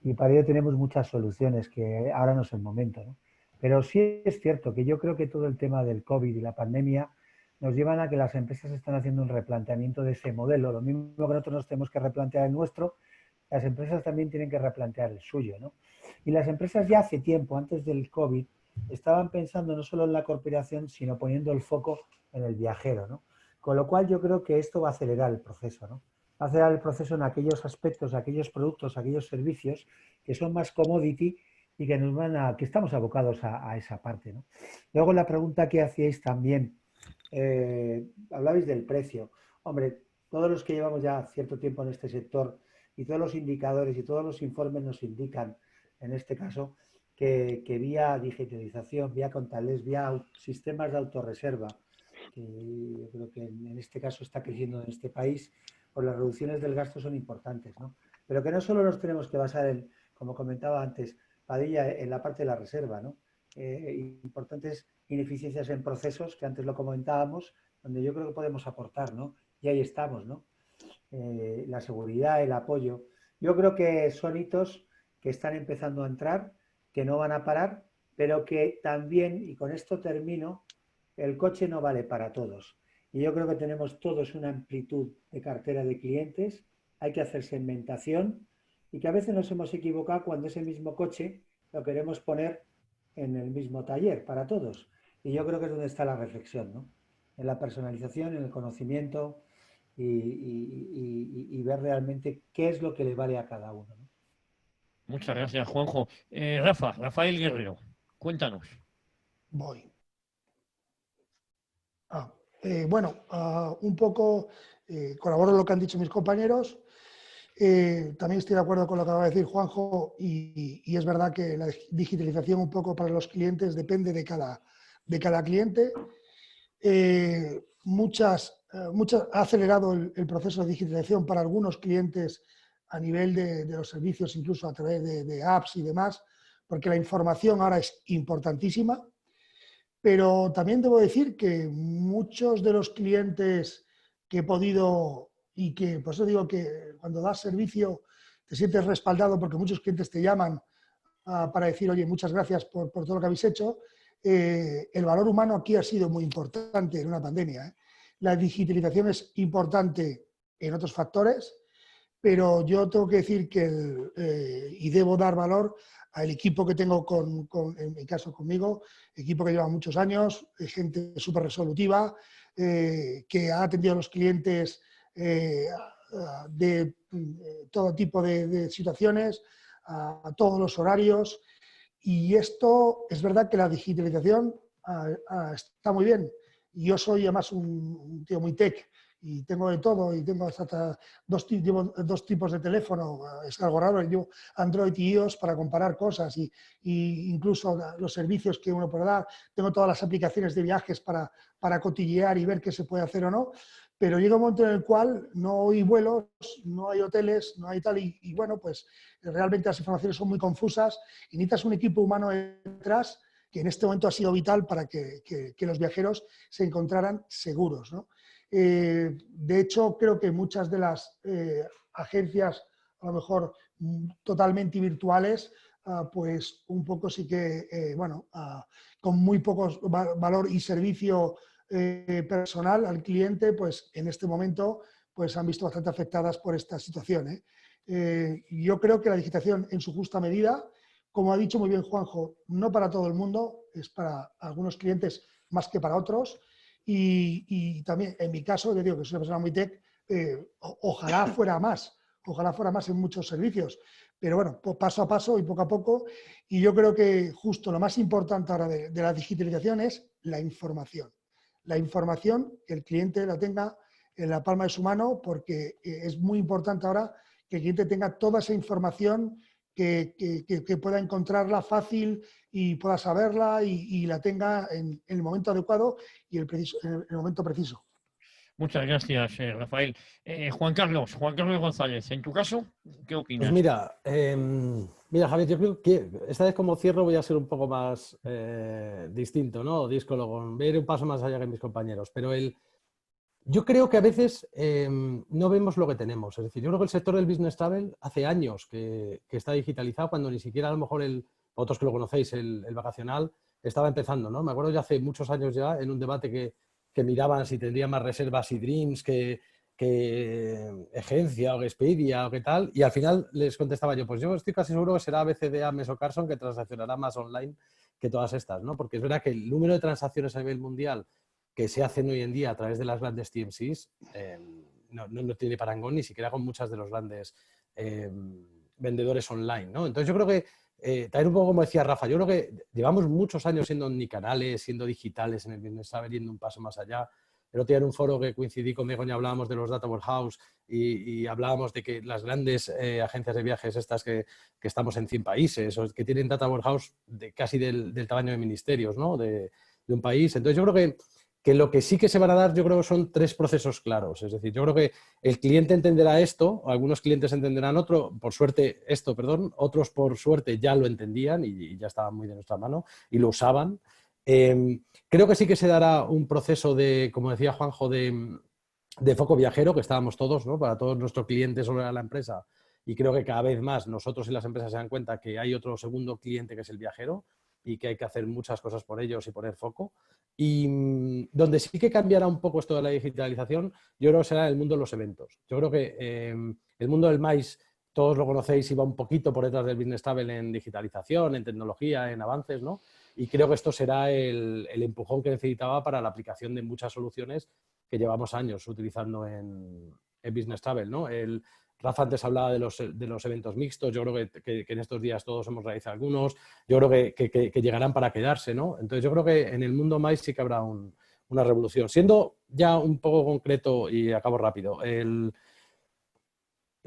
y para ello tenemos muchas soluciones que ahora no es el momento, ¿no? Pero sí es cierto que yo creo que todo el tema del COVID y la pandemia nos llevan a que las empresas están haciendo un replanteamiento de ese modelo. Lo mismo que nosotros nos tenemos que replantear el nuestro, las empresas también tienen que replantear el suyo, ¿no? Y las empresas ya hace tiempo, antes del COVID, estaban pensando no solo en la cooperación, sino poniendo el foco en el viajero, ¿no? Con lo cual yo creo que esto va a acelerar el proceso, ¿no? Va a acelerar el proceso en aquellos aspectos, aquellos productos, aquellos servicios que son más commodity y que nos que estamos abocados a esa parte, ¿no? Luego la pregunta que hacíais también, hablabais del precio. Hombre, todos los que llevamos ya cierto tiempo en este sector y todos los indicadores y todos los informes nos indican, en este caso, que vía digitalización, vía contactless, vía sistemas de autorreserva, que yo creo que en este caso está creciendo en este país, pues las reducciones del gasto son importantes, ¿no? Pero que no solo nos tenemos que basar en, como comentaba antes Padilla, en la parte de la reserva, ¿no? Importantes ineficiencias en procesos, que antes lo comentábamos, donde yo creo que podemos aportar, ¿no? Y ahí estamos, ¿no? La seguridad, el apoyo. Yo creo que son hitos que están empezando a entrar, que no van a parar, pero que también, y con esto termino, el coche no vale para todos. Y yo creo que tenemos todos una amplitud de cartera de clientes, hay que hacer segmentación y que a veces nos hemos equivocado cuando ese mismo coche lo queremos poner en el mismo taller para todos. Y yo creo que es donde está la reflexión, ¿no? En la personalización, en el conocimiento y ver realmente qué es lo que le vale a cada uno, ¿no? Muchas gracias, Juanjo. Rafael Guerrero, cuéntanos. Voy. Un poco colaboro lo que han dicho mis compañeros. También estoy de acuerdo con lo que acaba de decir Juanjo y es verdad que la digitalización un poco para los clientes depende de cada cliente. Ha acelerado el proceso de digitalización para algunos clientes a nivel de los servicios, incluso a través de apps y demás, porque la información ahora es importantísima. Pero también debo decir que muchos de los clientes que he podido, y que por eso digo que cuando das servicio te sientes respaldado porque muchos clientes te llaman para decir, oye, muchas gracias por todo lo que habéis hecho. El valor humano aquí ha sido muy importante en una pandemia, ¿eh? La digitalización es importante en otros factores, pero yo tengo que decir que, y debo dar valor al equipo que tengo en mi caso conmigo, equipo que lleva muchos años, gente súper resolutiva, que ha atendido a los clientes de todo tipo de situaciones, a todos los horarios. Y esto es verdad que la digitalización está muy bien. Yo soy además un tío muy tech y tengo de todo, y tengo hasta llevo dos tipos de teléfono, es algo raro, llevo Android y iOS para comparar cosas y incluso los servicios que uno puede dar. Tengo todas las aplicaciones de viajes para cotillear y ver qué se puede hacer o no, pero llega un momento en el cual no hay vuelos, no hay hoteles, no hay tal, y bueno, pues realmente las informaciones son muy confusas y necesitas un equipo humano detrás que en este momento ha sido vital para que los viajeros se encontraran seguros, ¿no? De hecho, creo que muchas de las agencias, a lo mejor totalmente virtuales, pues un poco sí que, bueno, con muy poco valor y servicio personal al cliente, pues en este momento pues han visto bastante afectadas por esta situación. Yo creo que la digitalización en su justa medida, como ha dicho muy bien Juanjo, no para todo el mundo, es para algunos clientes más que para otros. Y también, en mi caso, te digo que soy una persona muy tech, ojalá fuera más en muchos servicios. Pero bueno, paso a paso y poco a poco. Y yo creo que justo lo más importante ahora de la digitalización es la información. La información, que el cliente la tenga en la palma de su mano, porque es muy importante ahora que el cliente tenga toda esa información, que pueda encontrarla fácil y pueda saberla y la tenga en el momento adecuado y en el momento preciso. Muchas gracias, Rafael. Juan Carlos González, en tu caso, ¿qué opinas? Pues mira, Javier, yo creo que esta vez como cierro voy a ser un poco más distinto, ¿no? Díscolo, voy a ir un paso más allá que mis compañeros, pero yo creo que a veces no vemos lo que tenemos. Es decir, yo creo que el sector del business travel hace años que está digitalizado, cuando ni siquiera a lo mejor vosotros que lo conocéis, el vacacional, estaba empezando, ¿no? Me acuerdo ya hace muchos años ya en un debate que miraban si tendría más reservas y Dreams que Agencia o que Expedia o qué tal, y al final les contestaba yo, pues yo estoy casi seguro que será BCD, Ames o Carson que transaccionará más online que todas estas, ¿no? Porque es verdad que el número de transacciones a nivel mundial que se hacen hoy en día a través de las grandes TMCs no tiene parangón ni siquiera con muchas de los grandes vendedores online, ¿no? Entonces yo creo que también un poco como decía Rafa, yo creo que llevamos muchos años siendo omnicanales, siendo digitales en el business, saber yendo un paso más allá. El otro día en un foro que coincidí con Begoña hablábamos de los data warehouse y hablábamos de que las grandes agencias de viajes estas que estamos en 100 países o que tienen data warehouse casi del tamaño de ministerios, ¿no? de un país. Entonces yo creo que lo que sí que se van a dar, yo creo, son 3 procesos claros. Es decir, yo creo que el cliente entenderá esto, algunos clientes entenderán otros otros por suerte ya lo entendían y ya estaban muy de nuestra mano y lo usaban. Creo que sí que se dará un proceso de, como decía Juanjo, de foco viajero, que estábamos todos, ¿no? Para todos nuestros clientes sobre la empresa. Y creo que cada vez más nosotros y las empresas se dan cuenta que hay otro segundo cliente que es el viajero y que hay que hacer muchas cosas por ellos y poner foco. Y donde sí que cambiará un poco esto de la digitalización, yo creo que será el mundo de los eventos. Yo creo que el mundo del MICE, todos lo conocéis, iba un poquito por detrás del business travel en digitalización, en tecnología, en avances, ¿no? Y creo que esto será el empujón que necesitaba para la aplicación de muchas soluciones que llevamos años utilizando en business travel, ¿no? Rafa antes hablaba de los eventos mixtos, yo creo que en estos días todos hemos realizado algunos, yo creo que llegarán para quedarse, ¿no? Entonces yo creo que en el mundo MICE sí que habrá una revolución. Siendo ya un poco concreto y acabo rápido,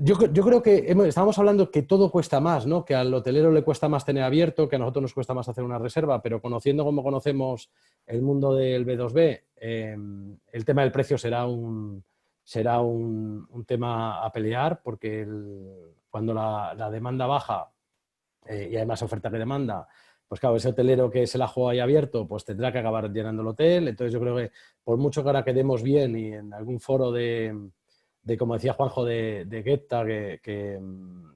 yo creo que estábamos hablando que todo cuesta más, ¿no? Que al hotelero le cuesta más tener abierto, que a nosotros nos cuesta más hacer una reserva, pero conociendo como conocemos el mundo del B2B, el tema del precio será un tema a pelear, porque cuando la demanda baja y hay más oferta que demanda, pues claro, ese hotelero que se la juega ahí abierto, pues tendrá que acabar llenando el hotel. Entonces yo creo que por mucho que ahora quedemos bien y en algún foro de como decía Juanjo, de Geta, que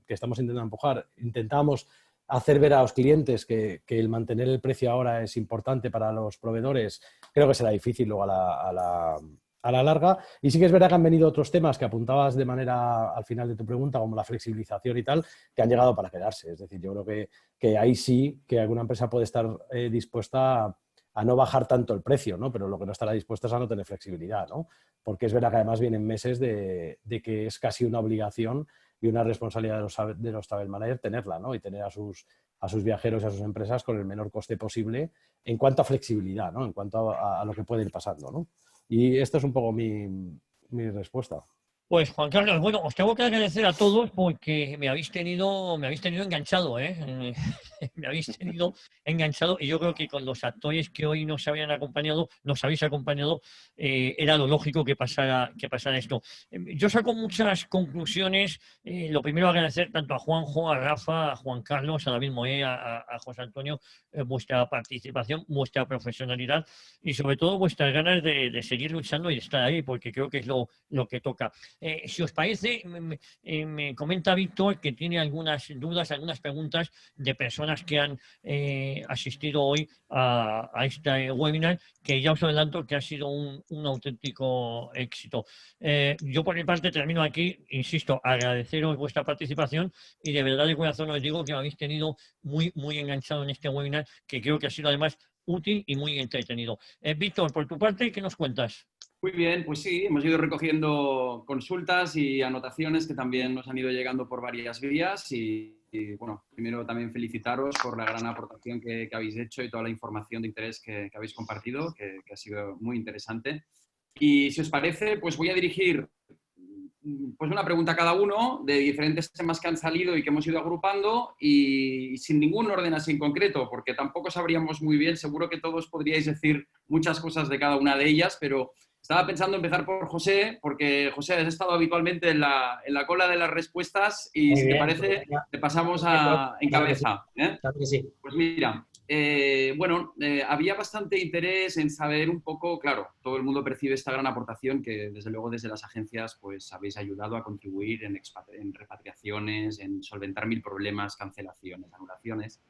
estamos intentando empujar, intentamos hacer ver a los clientes que el mantener el precio ahora es importante para los proveedores. Creo que será difícil luego a a la larga. Y sí que es verdad que han venido otros temas que apuntabas de manera al final de tu pregunta, como la flexibilización y tal, que han llegado para quedarse. Es decir, yo creo que ahí sí que alguna empresa puede estar dispuesta a no bajar tanto el precio, ¿no? Pero lo que no estará dispuesta es a no tener flexibilidad, ¿no? Porque es verdad que además vienen meses de que es casi una obligación y una responsabilidad de los travel managers tenerla, ¿no? Y tener a sus viajeros y a sus empresas con el menor coste posible en cuanto a flexibilidad, ¿no? En cuanto a lo que puede ir pasando, ¿no? Y esta es un poco mi respuesta. Pues Juan Carlos, bueno, os tengo que agradecer a todos porque me habéis tenido enganchado, ¿eh? Me habéis tenido enganchado y yo creo que con los actores que hoy nos habían acompañado, nos habéis acompañado, era lo lógico que pasara esto. Yo saco muchas conclusiones. Lo primero, agradecer tanto a Juanjo, a Rafa, a Juan Carlos, a David Moé, a José Antonio, vuestra participación, vuestra profesionalidad y sobre todo vuestras ganas de seguir luchando y de estar ahí, porque creo que es lo que toca. Si os parece, me comenta Víctor que tiene algunas dudas, algunas preguntas de personas que han asistido hoy a este webinar, que ya os adelanto que ha sido un auténtico éxito. Yo por mi parte termino aquí, insisto, agradeceros vuestra participación y de verdad de corazón os digo que me habéis tenido muy, muy enganchado en este webinar, que creo que ha sido además útil y muy entretenido. Víctor, por tu parte, ¿qué nos cuentas? Muy bien, pues sí, hemos ido recogiendo consultas y anotaciones que también nos han ido llegando por varias vías y bueno, primero también felicitaros por la gran aportación que habéis hecho y toda la información de interés que habéis compartido, que ha sido muy interesante. Y si os parece, pues voy a dirigir pues una pregunta a cada uno de diferentes temas que han salido y que hemos ido agrupando y sin ningún orden así en concreto, porque tampoco sabríamos muy bien, seguro que todos podríais decir muchas cosas de cada una de ellas, pero estaba pensando empezar por José, porque José, has estado habitualmente en la cola de las respuestas y Muy si bien, te parece, pues te pasamos en cabeza. Claro que sí. Pues mira, había bastante interés en saber un poco, claro, todo el mundo percibe esta gran aportación que desde luego desde las agencias pues habéis ayudado a contribuir en repatriaciones, en solventar 1000 problemas, cancelaciones, anulaciones.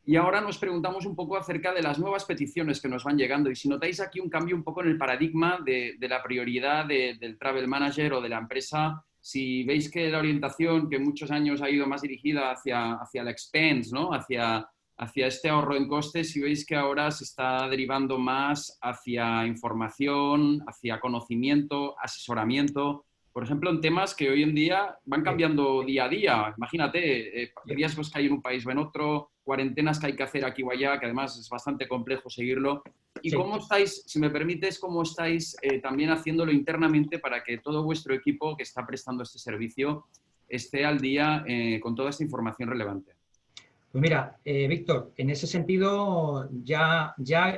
Y ahora nos preguntamos un poco acerca de las nuevas peticiones que nos van llegando y si notáis aquí un cambio un poco en el paradigma de la prioridad del travel manager o de la empresa, si veis que la orientación que muchos años ha ido más dirigida hacia la expense, ¿no? hacia este ahorro en costes, si veis que ahora se está derivando más hacia información, hacia conocimiento, asesoramiento, por ejemplo, en temas que hoy en día van cambiando día a día. Imagínate, riesgos que hay en un país o en otro, cuarentenas que hay que hacer aquí o allá, que además es bastante complejo seguirlo. ¿Y cómo estáis, si me permites, cómo estáis también haciéndolo internamente para que todo vuestro equipo que está prestando este servicio esté al día con toda esta información relevante? Pues mira, Víctor, en ese sentido, ya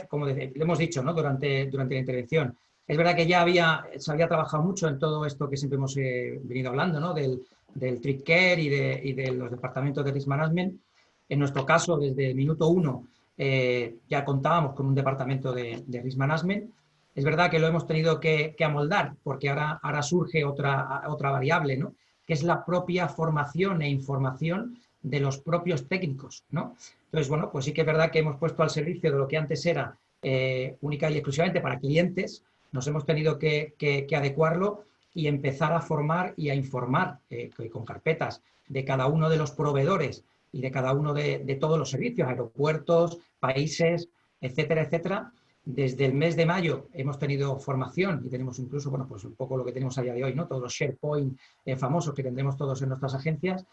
como le hemos dicho, ¿no? durante la intervención, es verdad que se había trabajado mucho en todo esto que siempre hemos venido hablando, ¿no? del Trip Care y de los departamentos de Risk Management. En nuestro caso, desde el minuto 1, ya contábamos con un departamento de Risk Management. Es verdad que lo hemos tenido que amoldar, porque ahora surge otra variable, ¿no? Que es la propia formación e información de los propios técnicos, ¿no? Entonces, bueno, pues sí que es verdad que hemos puesto al servicio de lo que antes era única y exclusivamente para clientes, nos hemos tenido que adecuarlo y empezar a formar y a informar con carpetas de cada uno de los proveedores y de cada uno de todos los servicios, aeropuertos, países, etcétera, etcétera. Desde el mes de mayo hemos tenido formación y tenemos incluso, bueno, pues un poco lo que tenemos a día de hoy, ¿no? Todos los SharePoint famosos que tendremos todos en nuestras agencias,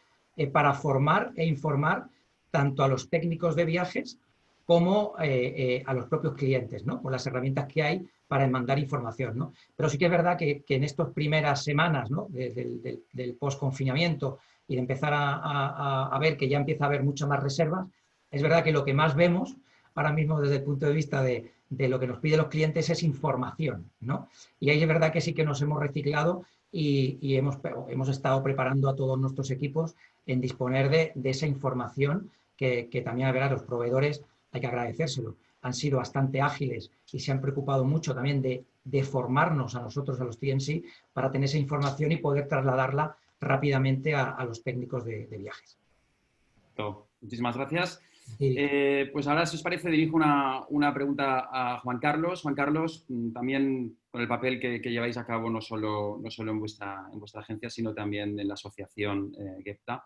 para formar e informar tanto a los técnicos de viajes como a los propios clientes, ¿no? Con las herramientas que hay para mandar información, ¿no? Pero sí que es verdad que en estas primeras semanas, ¿no? del post-confinamiento y de empezar a ver que ya empieza a haber muchas más reservas, es verdad que lo que más vemos ahora mismo desde el punto de vista de lo que nos piden los clientes es información, ¿no? Y ahí es verdad que sí que nos hemos reciclado y hemos estado preparando a todos nuestros equipos en disponer de esa información que también, a ver, a los proveedores hay que agradecérselo. Han sido bastante ágiles y se han preocupado mucho también de formarnos a nosotros, a los TMC, para tener esa información y poder trasladarla rápidamente a los técnicos de viajes. Muchísimas gracias. Pues ahora, si os parece, dirijo una pregunta a Juan Carlos. Juan Carlos, también con el papel que lleváis a cabo no solo en vuestra agencia, sino también en la asociación GEPTA.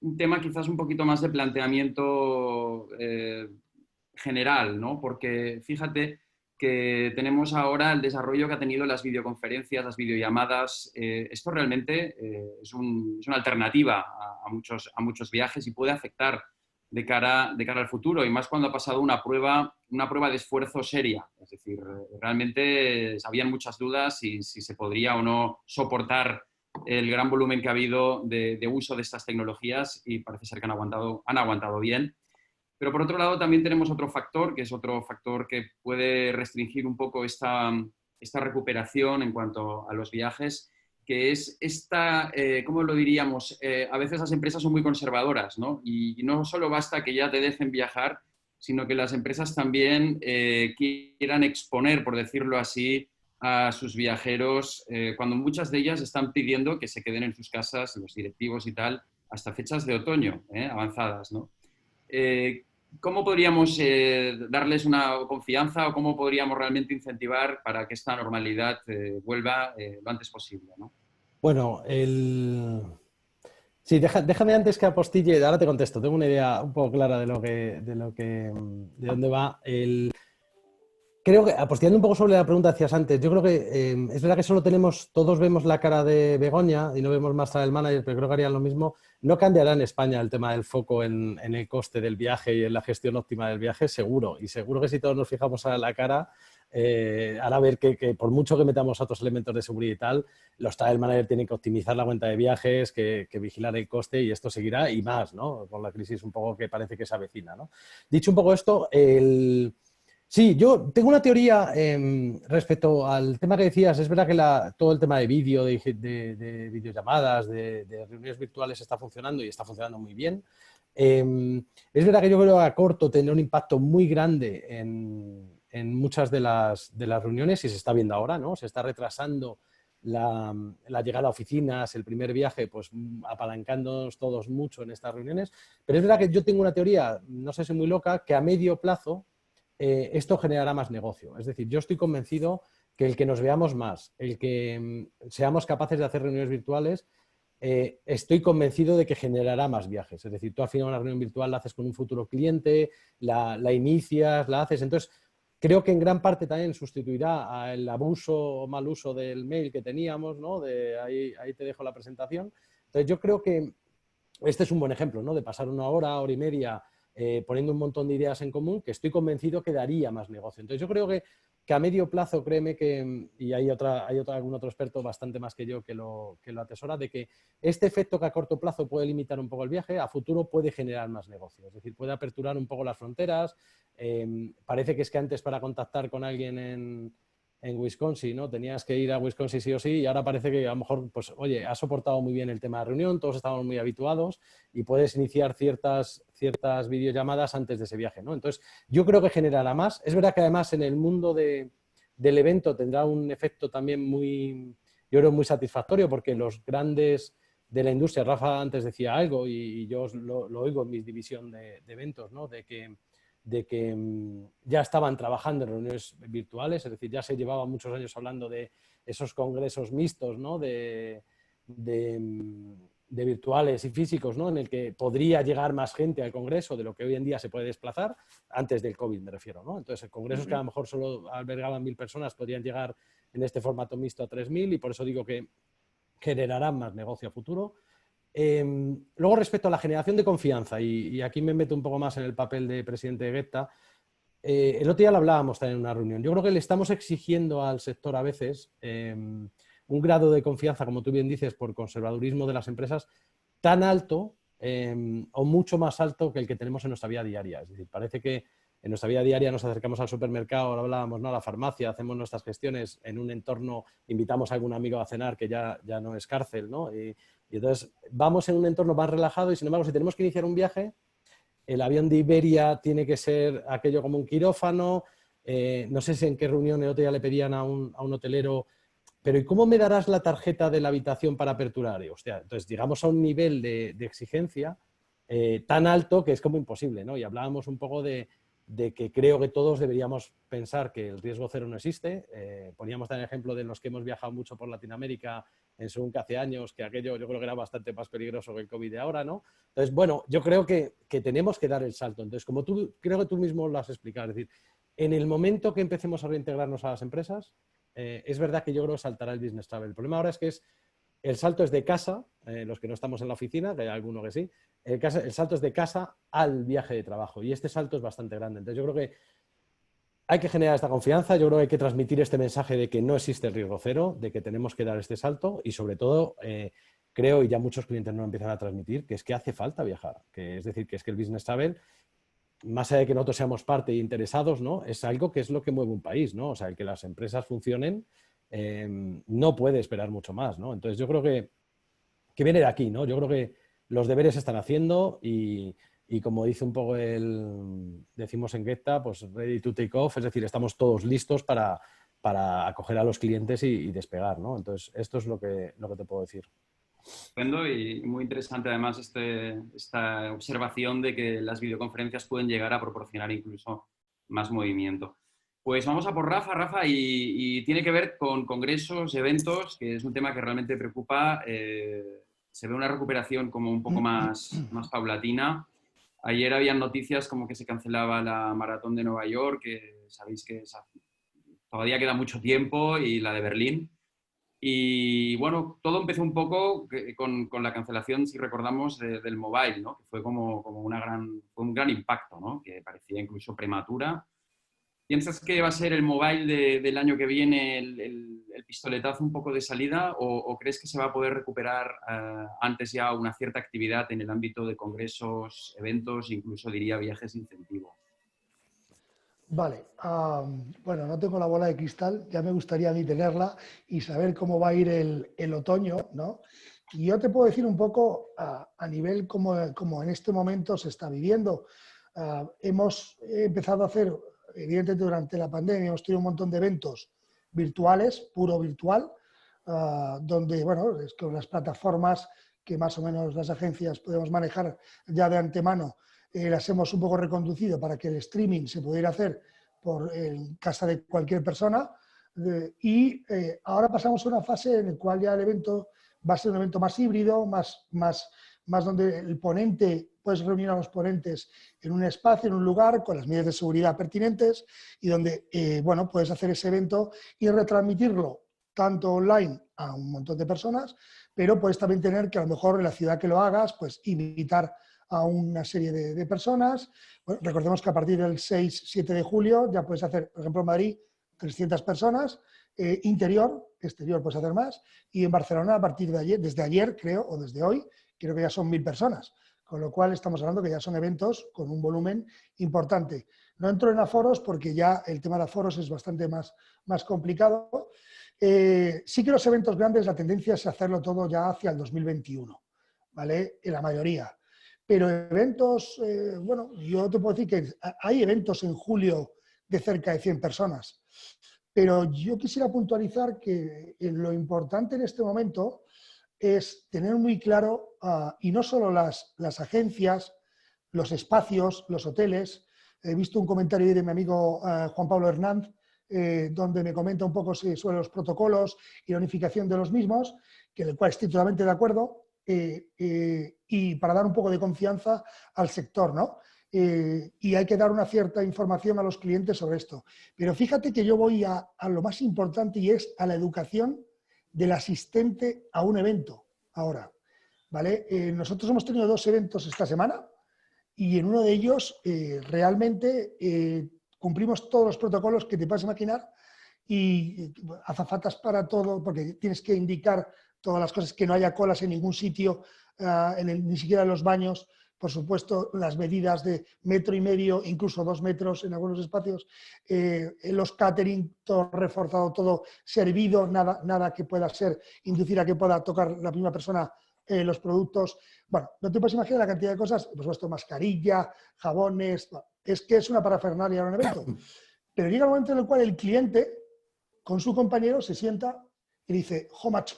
Un tema quizás un poquito más de planteamiento general, ¿no? Porque fíjate que tenemos ahora el desarrollo que ha tenido las videoconferencias, las videollamadas. Esto realmente es una alternativa a muchos viajes y puede afectar de cara al futuro, y más cuando ha pasado una prueba de esfuerzo seria. Es decir, realmente habían muchas dudas si se podría o no soportar el gran volumen que ha habido de uso de estas tecnologías, y parece ser que han aguantado bien. Pero por otro lado también tenemos otro factor, que es otro factor que puede restringir un poco esta recuperación en cuanto a los viajes, que es ¿cómo lo diríamos? A veces las empresas son muy conservadoras, ¿no? Y no solo basta que ya te dejen viajar, sino que las empresas también quieran exponer, por decirlo así, a sus viajeros, cuando muchas de ellas están pidiendo que se queden en sus casas, los directivos y tal, hasta fechas de otoño avanzadas, ¿no? ¿Cómo podríamos darles una confianza, o cómo podríamos realmente incentivar para que esta normalidad vuelva lo antes posible, ¿no? Bueno, sí, déjame antes que apostille, ahora te contesto, tengo una idea un poco clara de dónde va. Creo que, apostillando un poco sobre la pregunta que hacías antes, yo creo que es verdad que todos vemos la cara de Begoña y no vemos más al manager, pero creo que harían lo mismo. No cambiará en España el tema del foco en el coste del viaje y en la gestión óptima del viaje, seguro. Y seguro que si todos nos fijamos a la cara, hará ver que por mucho que metamos otros elementos de seguridad y tal, los travel manager tienen que optimizar la cuenta de viajes, que vigilar el coste, y esto seguirá y más, ¿no? Con la crisis un poco que parece que se avecina, ¿no? Dicho un poco esto, sí, yo tengo una teoría respecto al tema que decías. Es verdad que todo el tema de vídeo, de videollamadas, de reuniones virtuales está funcionando y está funcionando muy bien. Es verdad que yo creo que a corto tendrá un impacto muy grande en muchas de las reuniones, y se está viendo ahora, ¿no? Se está retrasando la llegada a oficinas, el primer viaje, pues apalancándonos todos mucho en estas reuniones. Pero es verdad que yo tengo una teoría, no sé si muy loca, que a medio plazo esto generará más negocio. Es decir, yo estoy convencido que el que nos veamos más, el que seamos capaces de hacer reuniones virtuales, estoy convencido de que generará más viajes. Es decir, tú al final una reunión virtual la haces con un futuro cliente, la inicias, la haces. Entonces, creo que en gran parte también sustituirá al abuso o mal uso del mail que teníamos, ¿no? Ahí te dejo la presentación. Entonces, yo creo que este es un buen ejemplo, ¿no? De pasar una hora y media poniendo un montón de ideas en común, que estoy convencido que daría más negocio. Entonces yo creo que a medio plazo, créeme que, y hay algún otro experto bastante más que yo que lo atesora, de que este efecto que a corto plazo puede limitar un poco el viaje, a futuro puede generar más negocio. Es decir, puede aperturar un poco las fronteras. Parece que es que antes, para contactar con alguien en Wisconsin, ¿no? Tenías que ir a Wisconsin sí o sí, y ahora parece que a lo mejor, pues, oye, has soportado muy bien el tema de reunión, todos estamos muy habituados y puedes iniciar ciertas videollamadas antes de ese viaje, ¿no? Entonces, yo creo que generará más. Es verdad que además en el mundo del evento tendrá un efecto también yo creo, muy satisfactorio, porque los grandes de la industria, Rafa antes decía algo y yo lo oigo en mi división de eventos, ¿no? De que ya estaban trabajando en reuniones virtuales, es decir, ya se llevaba muchos años hablando de esos congresos mixtos, ¿no? de virtuales y físicos, ¿no? En el que podría llegar más gente al congreso de lo que hoy en día se puede desplazar, antes del COVID me refiero, ¿no? Entonces, congresos que a lo mejor solo albergaban 1000 personas podrían llegar en este formato mixto a 3000, y por eso digo que generarán más negocio a futuro. Luego, respecto a la generación de confianza, y aquí me meto un poco más en el papel de presidente de GEPTA, el otro día lo hablábamos también en una reunión. Yo creo que le estamos exigiendo al sector a veces un grado de confianza, como tú bien dices, por conservadurismo de las empresas, tan alto o mucho más alto que el que tenemos en nuestra vida diaria. Es decir, parece que en nuestra vida diaria nos acercamos al supermercado, ahora hablábamos, ¿no? A la farmacia, hacemos nuestras gestiones en un entorno, invitamos a algún amigo a cenar, que ya no es cárcel, ¿no? Y entonces vamos en un entorno más relajado, y sin embargo, si tenemos que iniciar un viaje, el avión de Iberia tiene que ser aquello como un quirófano. No sé si en qué reunión el otro día le pedían a un hotelero, pero ¿y cómo me darás la tarjeta de la habitación para aperturar? Hostia, entonces llegamos a un nivel de exigencia tan alto que es como imposible, ¿no? Y hablábamos un poco de que creo que todos deberíamos pensar que el riesgo cero no existe. Poníamos también el ejemplo de los que hemos viajado mucho por Latinoamérica en según que hace años, que aquello yo creo que era bastante más peligroso que el COVID de ahora, ¿no? Entonces, bueno, yo creo que tenemos que dar el salto. Entonces, como creo que tú mismo lo has explicado, es decir, en el momento que empecemos a reintegrarnos a las empresas, es verdad que yo creo que saltará el business travel. El problema ahora es que el salto es de casa, los que no estamos en la oficina, que hay alguno que sí, el salto es de casa al viaje de trabajo y este salto es bastante grande. Entonces yo creo que hay que generar esta confianza, yo creo que hay que transmitir este mensaje de que no existe el riesgo cero, de que tenemos que dar este salto y sobre todo creo, y ya muchos clientes no lo empiezan a transmitir, que es que hace falta viajar, que es decir, que es que el business travel, más allá de que nosotros seamos parte e interesados, ¿no? Es algo que es lo que mueve un país, ¿no? O sea, el que las empresas funcionen no puede esperar mucho más, ¿no? Entonces yo creo que viene de aquí, ¿no? Yo creo que los deberes se están haciendo y como dice un poco decimos en Geta, pues ready to take off, es decir, estamos todos listos para acoger a los clientes y despegar, ¿no? Entonces esto es lo que te puedo decir. Estupendo y muy interesante además esta observación de que las videoconferencias pueden llegar a proporcionar incluso más movimiento. Pues vamos a por Rafa, y tiene que ver con congresos, eventos, que es un tema que realmente preocupa. Se ve una recuperación como un poco más paulatina. Ayer habían noticias como que se cancelaba la maratón de Nueva York, que sabéis que todavía queda mucho tiempo, y la de Berlín. Y bueno, todo empezó un poco con la cancelación, si recordamos, del mobile, ¿no? Que fue como fue un gran impacto, ¿no? Que parecía incluso prematura. ¿Piensas que va a ser el mobile del año que viene el pistoletazo un poco de salida o crees que se va a poder recuperar antes ya una cierta actividad en el ámbito de congresos, eventos, incluso diría viajes de incentivo? Vale, bueno, no tengo la bola de cristal, ya me gustaría a mí tenerla y saber cómo va a ir el otoño, ¿no? Y yo te puedo decir un poco a nivel como en este momento se está viviendo. Hemos empezado a hacer, evidentemente durante la pandemia, hemos tenido un montón de eventos virtuales, puro virtual, donde, bueno, es con las plataformas que más o menos las agencias podemos manejar ya de antemano, las hemos un poco reconducido para que el streaming se pudiera hacer en casa de cualquier persona y ahora pasamos a una fase en la cual ya el evento va a ser un evento más híbrido, más donde el ponente, puedes reunir a los ponentes en un espacio, en un lugar, con las medidas de seguridad pertinentes y donde, bueno, puedes hacer ese evento y retransmitirlo tanto online a un montón de personas, pero puedes también tener que a lo mejor en la ciudad que lo hagas, pues invitar a una serie de personas. Bueno, recordemos que a partir del 6-7 de julio ya puedes hacer, por ejemplo, en Madrid, 300 personas, interior, exterior puedes hacer más, y en Barcelona a partir de ayer, desde ayer creo, o desde hoy, creo que ya son 1000 personas, con lo cual estamos hablando que ya son eventos con un volumen importante. No entro en aforos porque ya el tema de aforos es bastante más complicado. Sí que los eventos grandes, la tendencia es hacerlo todo ya hacia el 2021, ¿vale? En la mayoría. Pero eventos, bueno, yo te puedo decir que hay eventos en julio de cerca de 100 personas, pero yo quisiera puntualizar que lo importante en este momento es tener muy claro, y no solo las agencias, los espacios, los hoteles. He visto un comentario de mi amigo Juan Pablo Hernández, donde me comenta un poco sobre los protocolos y la unificación de los mismos, que el cual estoy totalmente de acuerdo. Y para dar un poco de confianza al sector, ¿no? Y hay que dar una cierta información a los clientes sobre esto. Pero fíjate que yo voy a lo más importante y es a la educación del asistente a un evento ahora, ¿vale? Nosotros hemos tenido 2 eventos esta semana y en uno de ellos realmente cumplimos todos los protocolos que te puedas imaginar y azafatas para todo, porque tienes que indicar todas las cosas, que no haya colas en ningún sitio, ni siquiera en los baños, por supuesto las medidas de 1,5 metros, incluso 2 metros en algunos espacios, los catering, todo reforzado, todo servido, nada que pueda inducir a que pueda tocar la misma persona los productos. Bueno, no te puedes imaginar la cantidad de cosas, por supuesto mascarilla, jabones, es que es una parafernalia en un evento. Pero llega el momento en el cual el cliente con su compañero se sienta y dice, jo macho,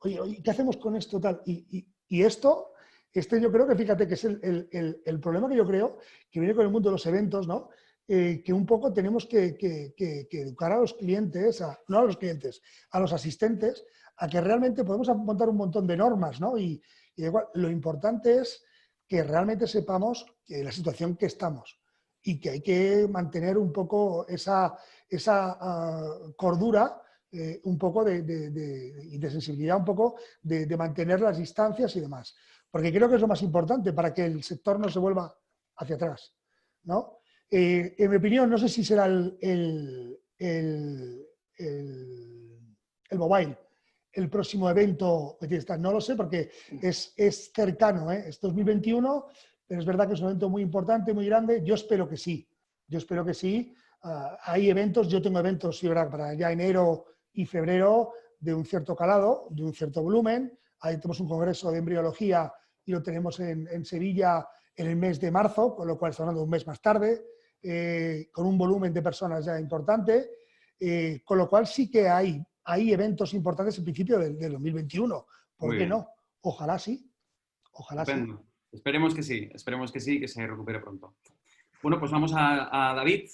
oye, ¿qué hacemos con esto tal? Y esto Yo creo que, fíjate, que es el problema que yo creo que viene con el mundo de los eventos, ¿no? Que un poco tenemos que educar a los clientes, no a los clientes, a los asistentes, a que realmente podemos montar un montón de normas, ¿no? Y igual, lo importante es que realmente sepamos que la situación que estamos y que hay que mantener un poco esa cordura, un poco y de sensibilidad, un poco de mantener las distancias y demás. Porque creo que es lo más importante para que el sector no se vuelva hacia atrás, ¿no? En mi opinión, no sé si será el mobile el próximo evento, no lo sé porque es cercano, ¿eh? Es 2021, pero es verdad que es un evento muy importante, muy grande. Yo espero que sí. Hay eventos, yo tengo eventos para ya enero y febrero de un cierto calado, de un cierto volumen. Ahí tenemos un congreso de embriología y lo tenemos en Sevilla en el mes de marzo, con lo cual está hablando de un mes más tarde, con un volumen de personas ya importante, con lo cual sí que hay eventos importantes en principio del 2021. ¿Por qué no? Ojalá sí. Ojalá sí. Esperemos que sí, que se recupere pronto. Bueno, pues vamos a David.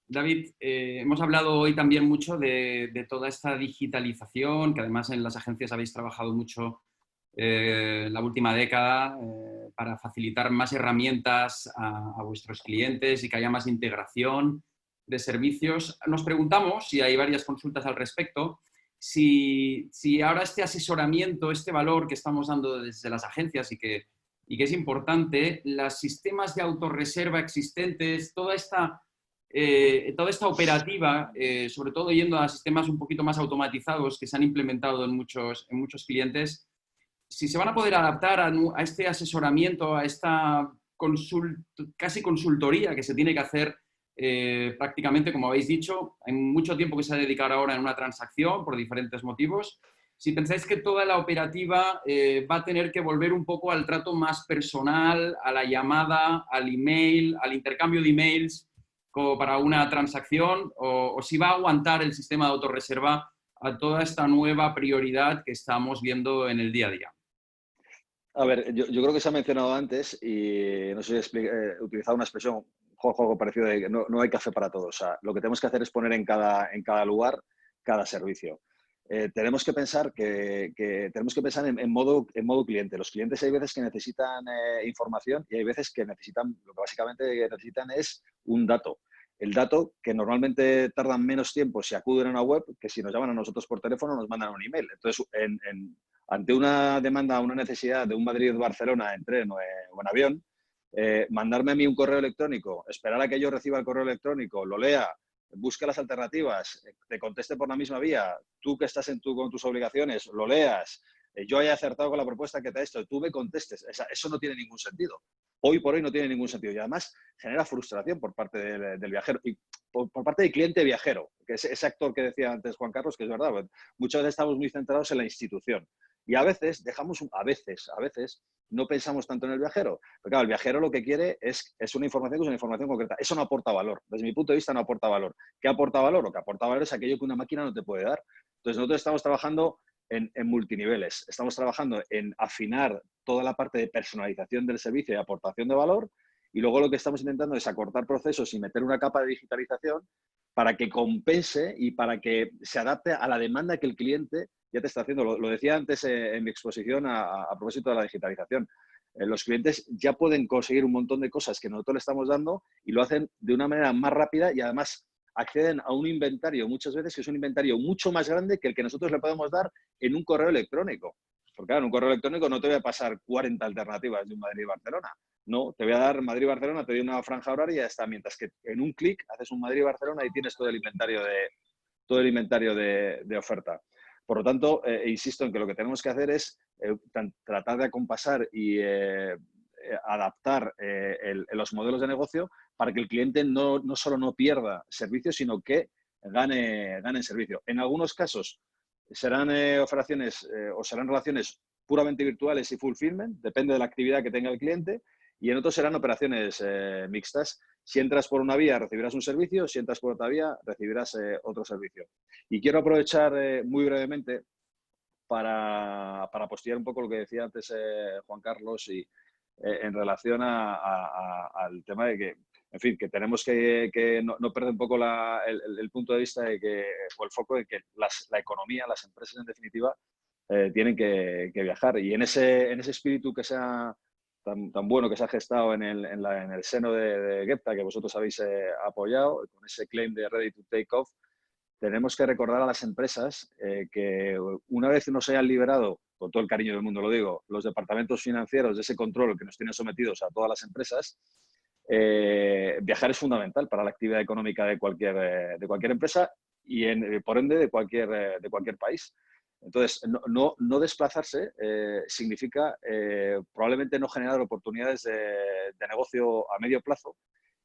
David, hemos hablado hoy también mucho de toda esta digitalización, que además en las agencias habéis trabajado mucho la última década para facilitar más herramientas a vuestros clientes y que haya más integración de servicios. Nos preguntamos, y hay varias consultas al respecto, si ahora este asesoramiento, este valor que estamos dando desde las agencias y que es importante, los sistemas de autorreserva existentes, toda esta operativa, sobre todo yendo a sistemas un poquito más automatizados que se han implementado en muchos clientes, si se van a poder adaptar a este asesoramiento, a esta casi consultoría que se tiene que hacer prácticamente, como habéis dicho, hay mucho tiempo que se ha dedicado ahora en una transacción por diferentes motivos. Si pensáis que toda la operativa va a tener que volver un poco al trato más personal, a la llamada, al email, al intercambio de emails como para una transacción, o si va a aguantar el sistema de autorreserva a toda esta nueva prioridad que estamos viendo en el día a día. A ver, yo creo que se ha mencionado antes y no sé si he utilizado una expresión juego parecido de que no hay café para todos. O sea, lo que tenemos que hacer es poner en cada lugar cada servicio. Tenemos que pensar en modo cliente. Los clientes hay veces que necesitan información y hay veces que lo que básicamente necesitan es un dato. El dato que normalmente tardan menos tiempo si acuden a una web que si nos llaman a nosotros por teléfono o nos mandan un email. Entonces, ante una demanda, una necesidad de un Madrid-Barcelona en tren o en avión, mandarme a mí un correo electrónico, esperar a que yo reciba el correo electrónico, lo lea, busque las alternativas, te conteste por la misma vía, tú que estás con tus obligaciones, lo leas, yo haya acertado con la propuesta que te he hecho, tú me contestes. Eso no tiene ningún sentido. Hoy por hoy no tiene ningún sentido y además genera frustración por parte del viajero y por parte del cliente viajero, que es ese actor que decía antes Juan Carlos, que es verdad, muchas veces estamos muy centrados en la institución y a veces no pensamos tanto en el viajero. Pero claro, el viajero lo que quiere es una información que es una información concreta. Eso no aporta valor. Desde mi punto de vista no aporta valor. ¿Qué aporta valor? Lo que aporta valor es aquello que una máquina no te puede dar. Entonces nosotros estamos trabajando en multiniveles. Estamos trabajando en afinar toda la parte de personalización del servicio y aportación de valor y luego lo que estamos intentando es acortar procesos y meter una capa de digitalización para que compense y para que se adapte a la demanda que el cliente ya te está haciendo. Lo decía antes en mi exposición a propósito de la digitalización. Los clientes ya pueden conseguir un montón de cosas que nosotros le estamos dando y lo hacen de una manera más rápida y además acceden a un inventario muchas veces que es un inventario mucho más grande que el que nosotros le podemos dar en un correo electrónico. Porque claro, en un correo electrónico no te voy a pasar 40 alternativas de un Madrid-Barcelona. No, te voy a dar Madrid-Barcelona, te doy una franja horaria y ya está. Mientras que en un clic haces un Madrid-Barcelona y tienes todo el inventario de oferta. Por lo tanto, insisto en que lo que tenemos que hacer es tratar de acompasar y adaptar los modelos de negocio para que el cliente no solo no pierda servicio, sino que gane en servicio. En algunos casos serán operaciones o serán relaciones puramente virtuales y fulfillment, depende de la actividad que tenga el cliente, y en otros serán operaciones mixtas. Si entras por una vía, recibirás un servicio, si entras por otra vía, recibirás otro servicio. Y quiero aprovechar muy brevemente para apostillar un poco lo que decía antes Juan Carlos y en relación al tema de que, en fin, que tenemos que no perder un poco el punto de vista de que, o el foco de que la economía, las empresas en definitiva, tienen que viajar. Y en ese espíritu que sea tan bueno que se ha gestado en el seno de Gepta, que vosotros habéis apoyado, con ese claim de Ready to Take Off, tenemos que recordar a las empresas que una vez nos hayan liberado, con todo el cariño del mundo lo digo, los departamentos financieros de ese control que nos tienen sometidos a todas las empresas, viajar es fundamental para la actividad económica de cualquier empresa y, por ende, de cualquier país. Entonces, no desplazarse significa probablemente no generar oportunidades de negocio a medio plazo.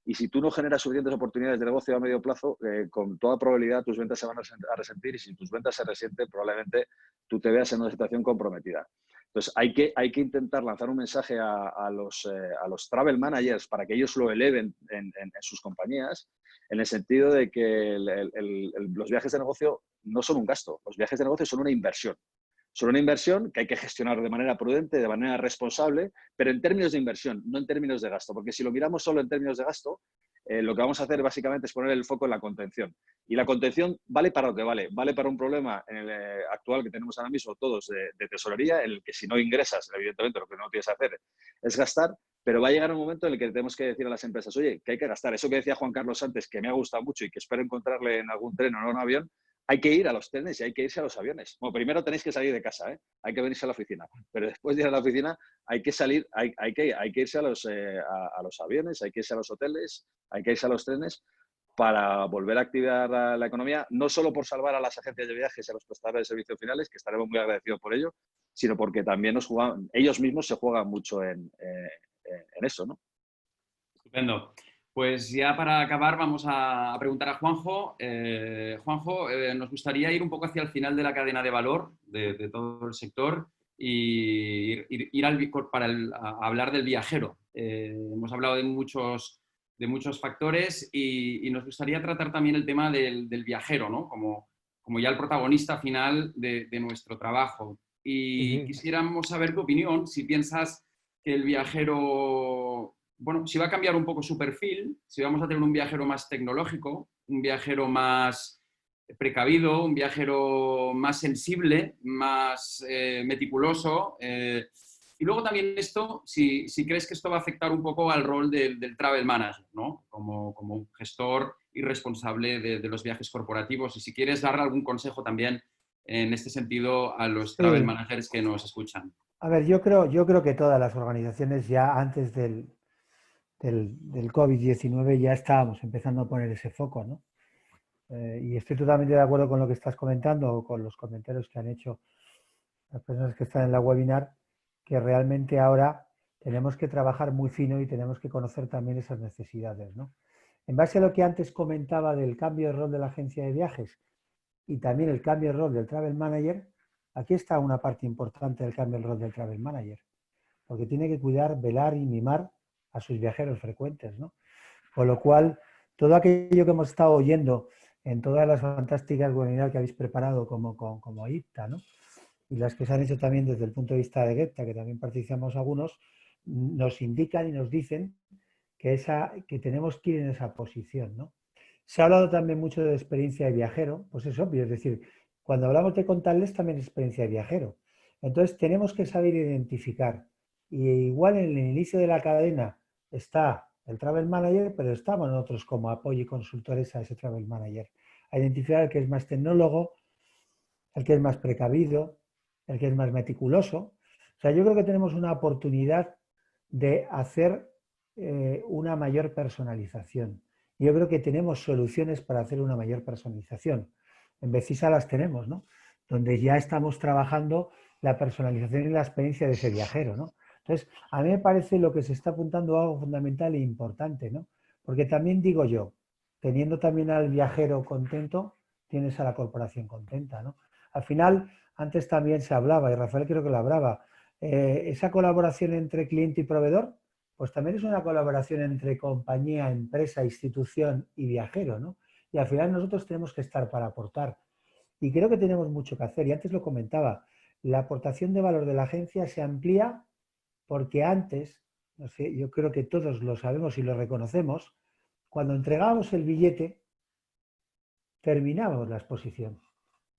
Y si tú no generas suficientes oportunidades de negocio a medio plazo, con toda probabilidad tus ventas se van a resentir, y si tus ventas se resienten, probablemente tú te veas en una situación comprometida. Entonces, hay que intentar lanzar un mensaje a los travel managers para que ellos lo eleven en sus compañías, en el sentido de que los viajes de negocio no son un gasto, los viajes de negocio son una inversión. Son una inversión que hay que gestionar de manera prudente, de manera responsable, pero en términos de inversión, no en términos de gasto. Porque si lo miramos solo en términos de gasto, lo que vamos a hacer básicamente es poner el foco en la contención. Y la contención vale para lo que vale. Vale para un problema actual que tenemos ahora mismo todos de tesorería, en el que si no ingresas, evidentemente lo que no tienes que hacer es gastar, pero va a llegar un momento en el que tenemos que decir a las empresas, oye, que hay que gastar. Eso que decía Juan Carlos antes, que me ha gustado mucho y que espero encontrarle en algún tren o en un avión, hay que ir a los trenes y hay que irse a los aviones. Bueno, primero tenéis que salir de casa, ¿eh? Hay que venirse a la oficina. Pero después de ir a la oficina hay que salir, hay que irse a los aviones, hay que irse a los hoteles, hay que irse a los trenes para volver a activar la economía, no solo por salvar a las agencias de viajes y a los prestadores de servicios finales, que estaremos muy agradecidos por ello, sino porque también ellos mismos se juegan mucho en eso, ¿no? Estupendo. Pues ya para acabar vamos a preguntar a Juanjo. Juanjo, nos gustaría ir un poco hacia el final de la cadena de valor de todo el sector y ir a hablar del viajero. Hemos hablado de muchos factores y nos gustaría tratar también el tema del viajero, ¿no? Como ya el protagonista final de nuestro trabajo. Y quisiéramos saber tu opinión, si piensas que el viajero... Bueno, si va a cambiar un poco su perfil, si vamos a tener un viajero más tecnológico, un viajero más precavido, un viajero más sensible, más meticuloso. Y luego también esto, si crees que esto va a afectar un poco al rol del travel manager, ¿no? Como un gestor y responsable de los viajes corporativos. Y si quieres dar algún consejo también en este sentido a los travel managers que nos escuchan. A ver, yo creo que todas las organizaciones ya antes del COVID-19 ya estábamos empezando a poner ese foco, ¿no? Y estoy totalmente de acuerdo con lo que estás comentando, con los comentarios que han hecho las personas que están en la webinar, que realmente ahora tenemos que trabajar muy fino y tenemos que conocer también esas necesidades, ¿no? En base a lo que antes comentaba del cambio de rol de la agencia de viajes y también el cambio de rol del travel manager, aquí está una parte importante del cambio de rol del travel manager, porque tiene que cuidar, velar y mimar a sus viajeros frecuentes, ¿no? Con lo cual, todo aquello que hemos estado oyendo en todas las fantásticas webinars que habéis preparado como IPTA, ¿no? Y las que se han hecho también desde el punto de vista de Gepta, que también participamos algunos, nos indican y nos dicen que tenemos que ir en esa posición, ¿no? Se ha hablado también mucho de experiencia de viajero, pues es obvio, es decir, cuando hablamos de contactless también es experiencia de viajero. Entonces tenemos que saber identificar. Y igual en el inicio de la cadena está el Travel Manager, pero estamos nosotros como apoyo y consultores a ese Travel Manager. A identificar el que es más tecnólogo, el que es más precavido, el que es más meticuloso. O sea, yo creo que tenemos una oportunidad de hacer una mayor personalización. Yo creo que tenemos soluciones para hacer una mayor personalización. En Becisa las tenemos, ¿no? Donde ya estamos trabajando la personalización y la experiencia de ese viajero, ¿no? Entonces, a mí me parece lo que se está apuntando algo fundamental e importante, ¿no? Porque también digo yo, teniendo también al viajero contento, tienes a la corporación contenta, ¿no? Al final, antes también se hablaba, y Rafael creo que lo hablaba, esa colaboración entre cliente y proveedor, pues también es una colaboración entre compañía, empresa, institución y viajero, ¿no? Y al final nosotros tenemos que estar para aportar. Y creo que tenemos mucho que hacer. Y antes lo comentaba, la aportación de valor de la agencia se amplía porque antes, no sé, yo creo que todos lo sabemos y lo reconocemos, cuando entregábamos el billete, terminábamos la exposición.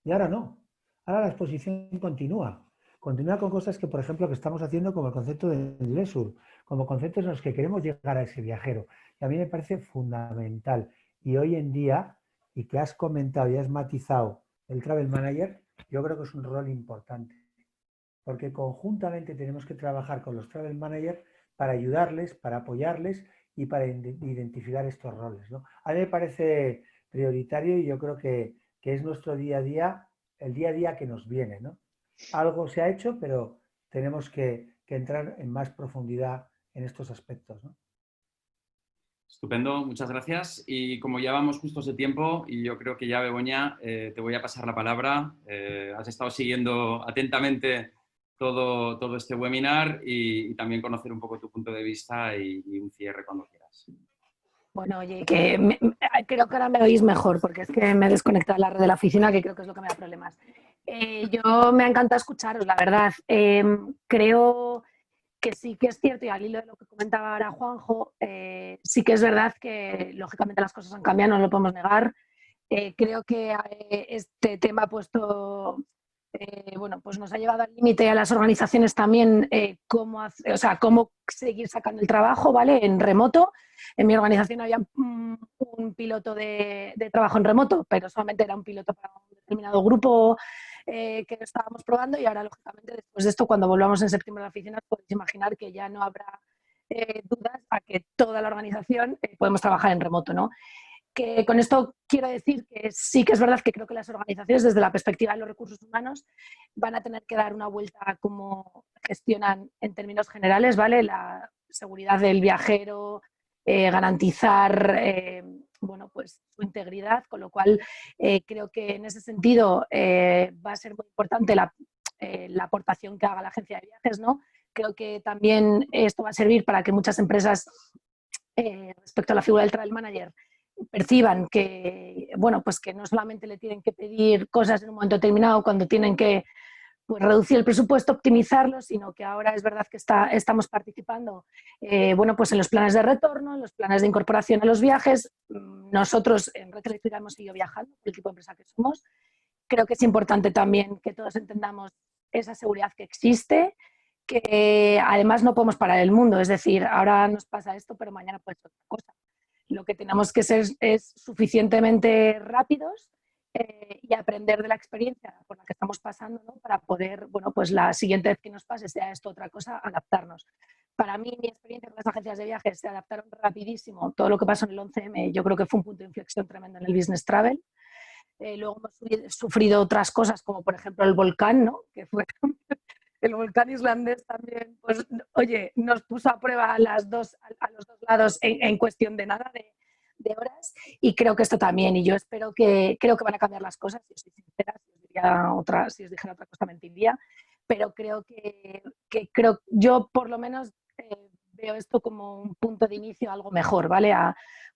Y ahora no. Ahora la exposición continúa. Continúa con cosas que, por ejemplo, que estamos haciendo como el concepto de Leisure, como conceptos en los que queremos llegar a ese viajero. Y a mí me parece fundamental. Y hoy en día, y que has comentado y has matizado el Travel Manager, yo creo que es un rol importante. Porque conjuntamente tenemos que trabajar con los Travel Managers para ayudarles, para apoyarles y para identificar estos roles, ¿no? A mí me parece prioritario y yo creo que es nuestro día a día, el día a día que nos viene, ¿no? Algo se ha hecho, pero tenemos que entrar en más profundidad en estos aspectos, ¿no? Estupendo, muchas gracias. Y como ya vamos justos de tiempo, y yo creo que ya, Begoña, te voy a pasar la palabra. Has estado siguiendo atentamente todo este webinar y también conocer un poco tu punto de vista y un cierre cuando quieras. Bueno, oye, creo que ahora me oís mejor porque es que me he desconectado de la red de la oficina, que creo que es lo que me da problemas. Yo me ha encantado escucharos, la verdad. Creo que sí que es cierto, y al hilo de lo que comentaba ahora Juanjo, sí que es verdad que lógicamente las cosas han cambiado, no lo podemos negar. Creo que este tema ha puesto, bueno, pues nos ha llevado al límite a las organizaciones también cómo seguir sacando el trabajo, ¿vale? En remoto. En mi organización había un piloto de trabajo en remoto, pero solamente era un piloto para un determinado grupo que estábamos probando y ahora, lógicamente, después de esto, cuando volvamos en septiembre a la oficina, podéis imaginar que ya no habrá dudas a que toda la organización podemos trabajar en remoto, ¿no? Que con esto quiero decir que sí que es verdad que creo que las organizaciones, desde la perspectiva de los recursos humanos, van a tener que dar una vuelta a cómo gestionan en términos generales, ¿vale? La seguridad del viajero, garantizar bueno, pues, su integridad, con lo cual creo que en ese sentido va a ser muy importante la aportación que haga la agencia de viajes, ¿no? Creo que también esto va a servir para que muchas empresas, respecto a la figura del Travel Manager, perciban que, bueno, pues que no solamente le tienen que pedir cosas en un momento determinado cuando tienen que pues reducir el presupuesto, optimizarlo, sino que ahora es verdad que estamos participando bueno, pues en los planes de retorno, en los planes de incorporación a los viajes. Nosotros en Red Eléctrica hemos seguido viajando, el tipo de empresa que somos. Creo que es importante también que todos entendamos esa seguridad que existe, que además no podemos parar el mundo, es decir, ahora nos pasa esto, pero mañana puede ser otra cosa. Lo que tenemos que ser es suficientemente rápidos y aprender de la experiencia por la que estamos pasando, ¿no? Para poder, bueno, pues la siguiente vez que nos pase, sea esto otra cosa, adaptarnos. Para mí, mi experiencia con las agencias de viajes se adaptaron rapidísimo. Todo lo que pasó en el 11M, yo creo que fue un punto de inflexión tremendo en el business travel. Luego hemos sufrido otras cosas, como por ejemplo el volcán, ¿no? Que fue el volcán islandés también, pues, oye, nos puso a prueba a los dos lados en cuestión de nada, de horas, y creo que esto también, y yo creo que van a cambiar las cosas, si os soy sincera, si os dijera otra cosa mentiría, pero creo que yo por lo menos veo esto como un punto de inicio a algo mejor, ¿vale?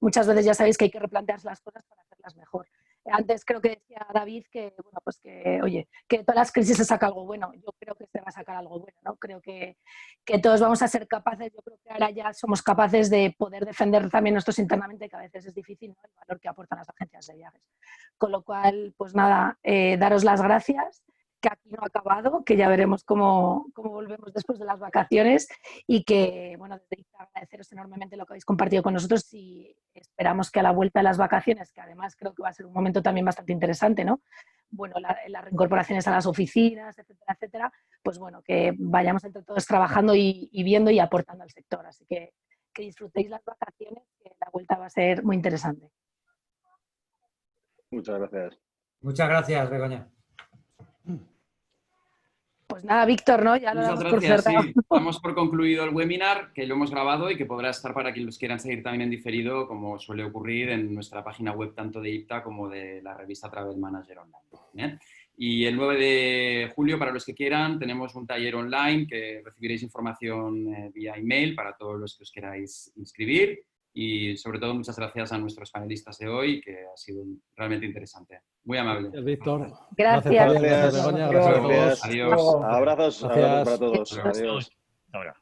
Muchas veces ya sabéis que hay que replantearse las cosas para hacerlas mejor. Antes creo que decía David que, bueno, pues que, oye, que de todas las crisis se saca algo bueno. Yo creo que se va a sacar algo bueno, ¿no? Creo que todos vamos a ser capaces, yo creo que ahora ya somos capaces de poder defender también nosotros internamente, que a veces es difícil, ¿no? El valor que aportan las agencias de viajes. Con lo cual, pues nada, daros las gracias, que aquí no ha acabado, que ya veremos cómo volvemos después de las vacaciones y que, bueno, desde ahí agradeceros enormemente lo que habéis compartido con nosotros y esperamos que a la vuelta de las vacaciones, que además creo que va a ser un momento también bastante interesante, ¿no? Bueno, las reincorporaciones a las oficinas, etcétera, etcétera, pues bueno, que vayamos entre todos trabajando y viendo y aportando al sector. Así que disfrutéis las vacaciones, que la vuelta va a ser muy interesante. Muchas gracias. Muchas gracias, Begoña. Pues nada, Víctor, ¿no? Ya lo Muchas damos por gracias, cerrado. sí. Damos por concluido el webinar, que lo hemos grabado y que podrá estar para quienes los quieran seguir también en diferido, como suele ocurrir en nuestra página web tanto de IPTA como de la revista Travel Manager Online. Y el 9 de julio, para los que quieran, tenemos un taller online que recibiréis información vía email para todos los que os queráis inscribir. y sobre todo muchas gracias a nuestros panelistas de hoy, que ha sido realmente interesante. Muy amable. Gracias, Víctor. Gracias. Javier, gracias, Begoña, gracias a todos. Adiós. Abrazos, Gracias. abrazos para todos. Adiós. Adiós. Ahora.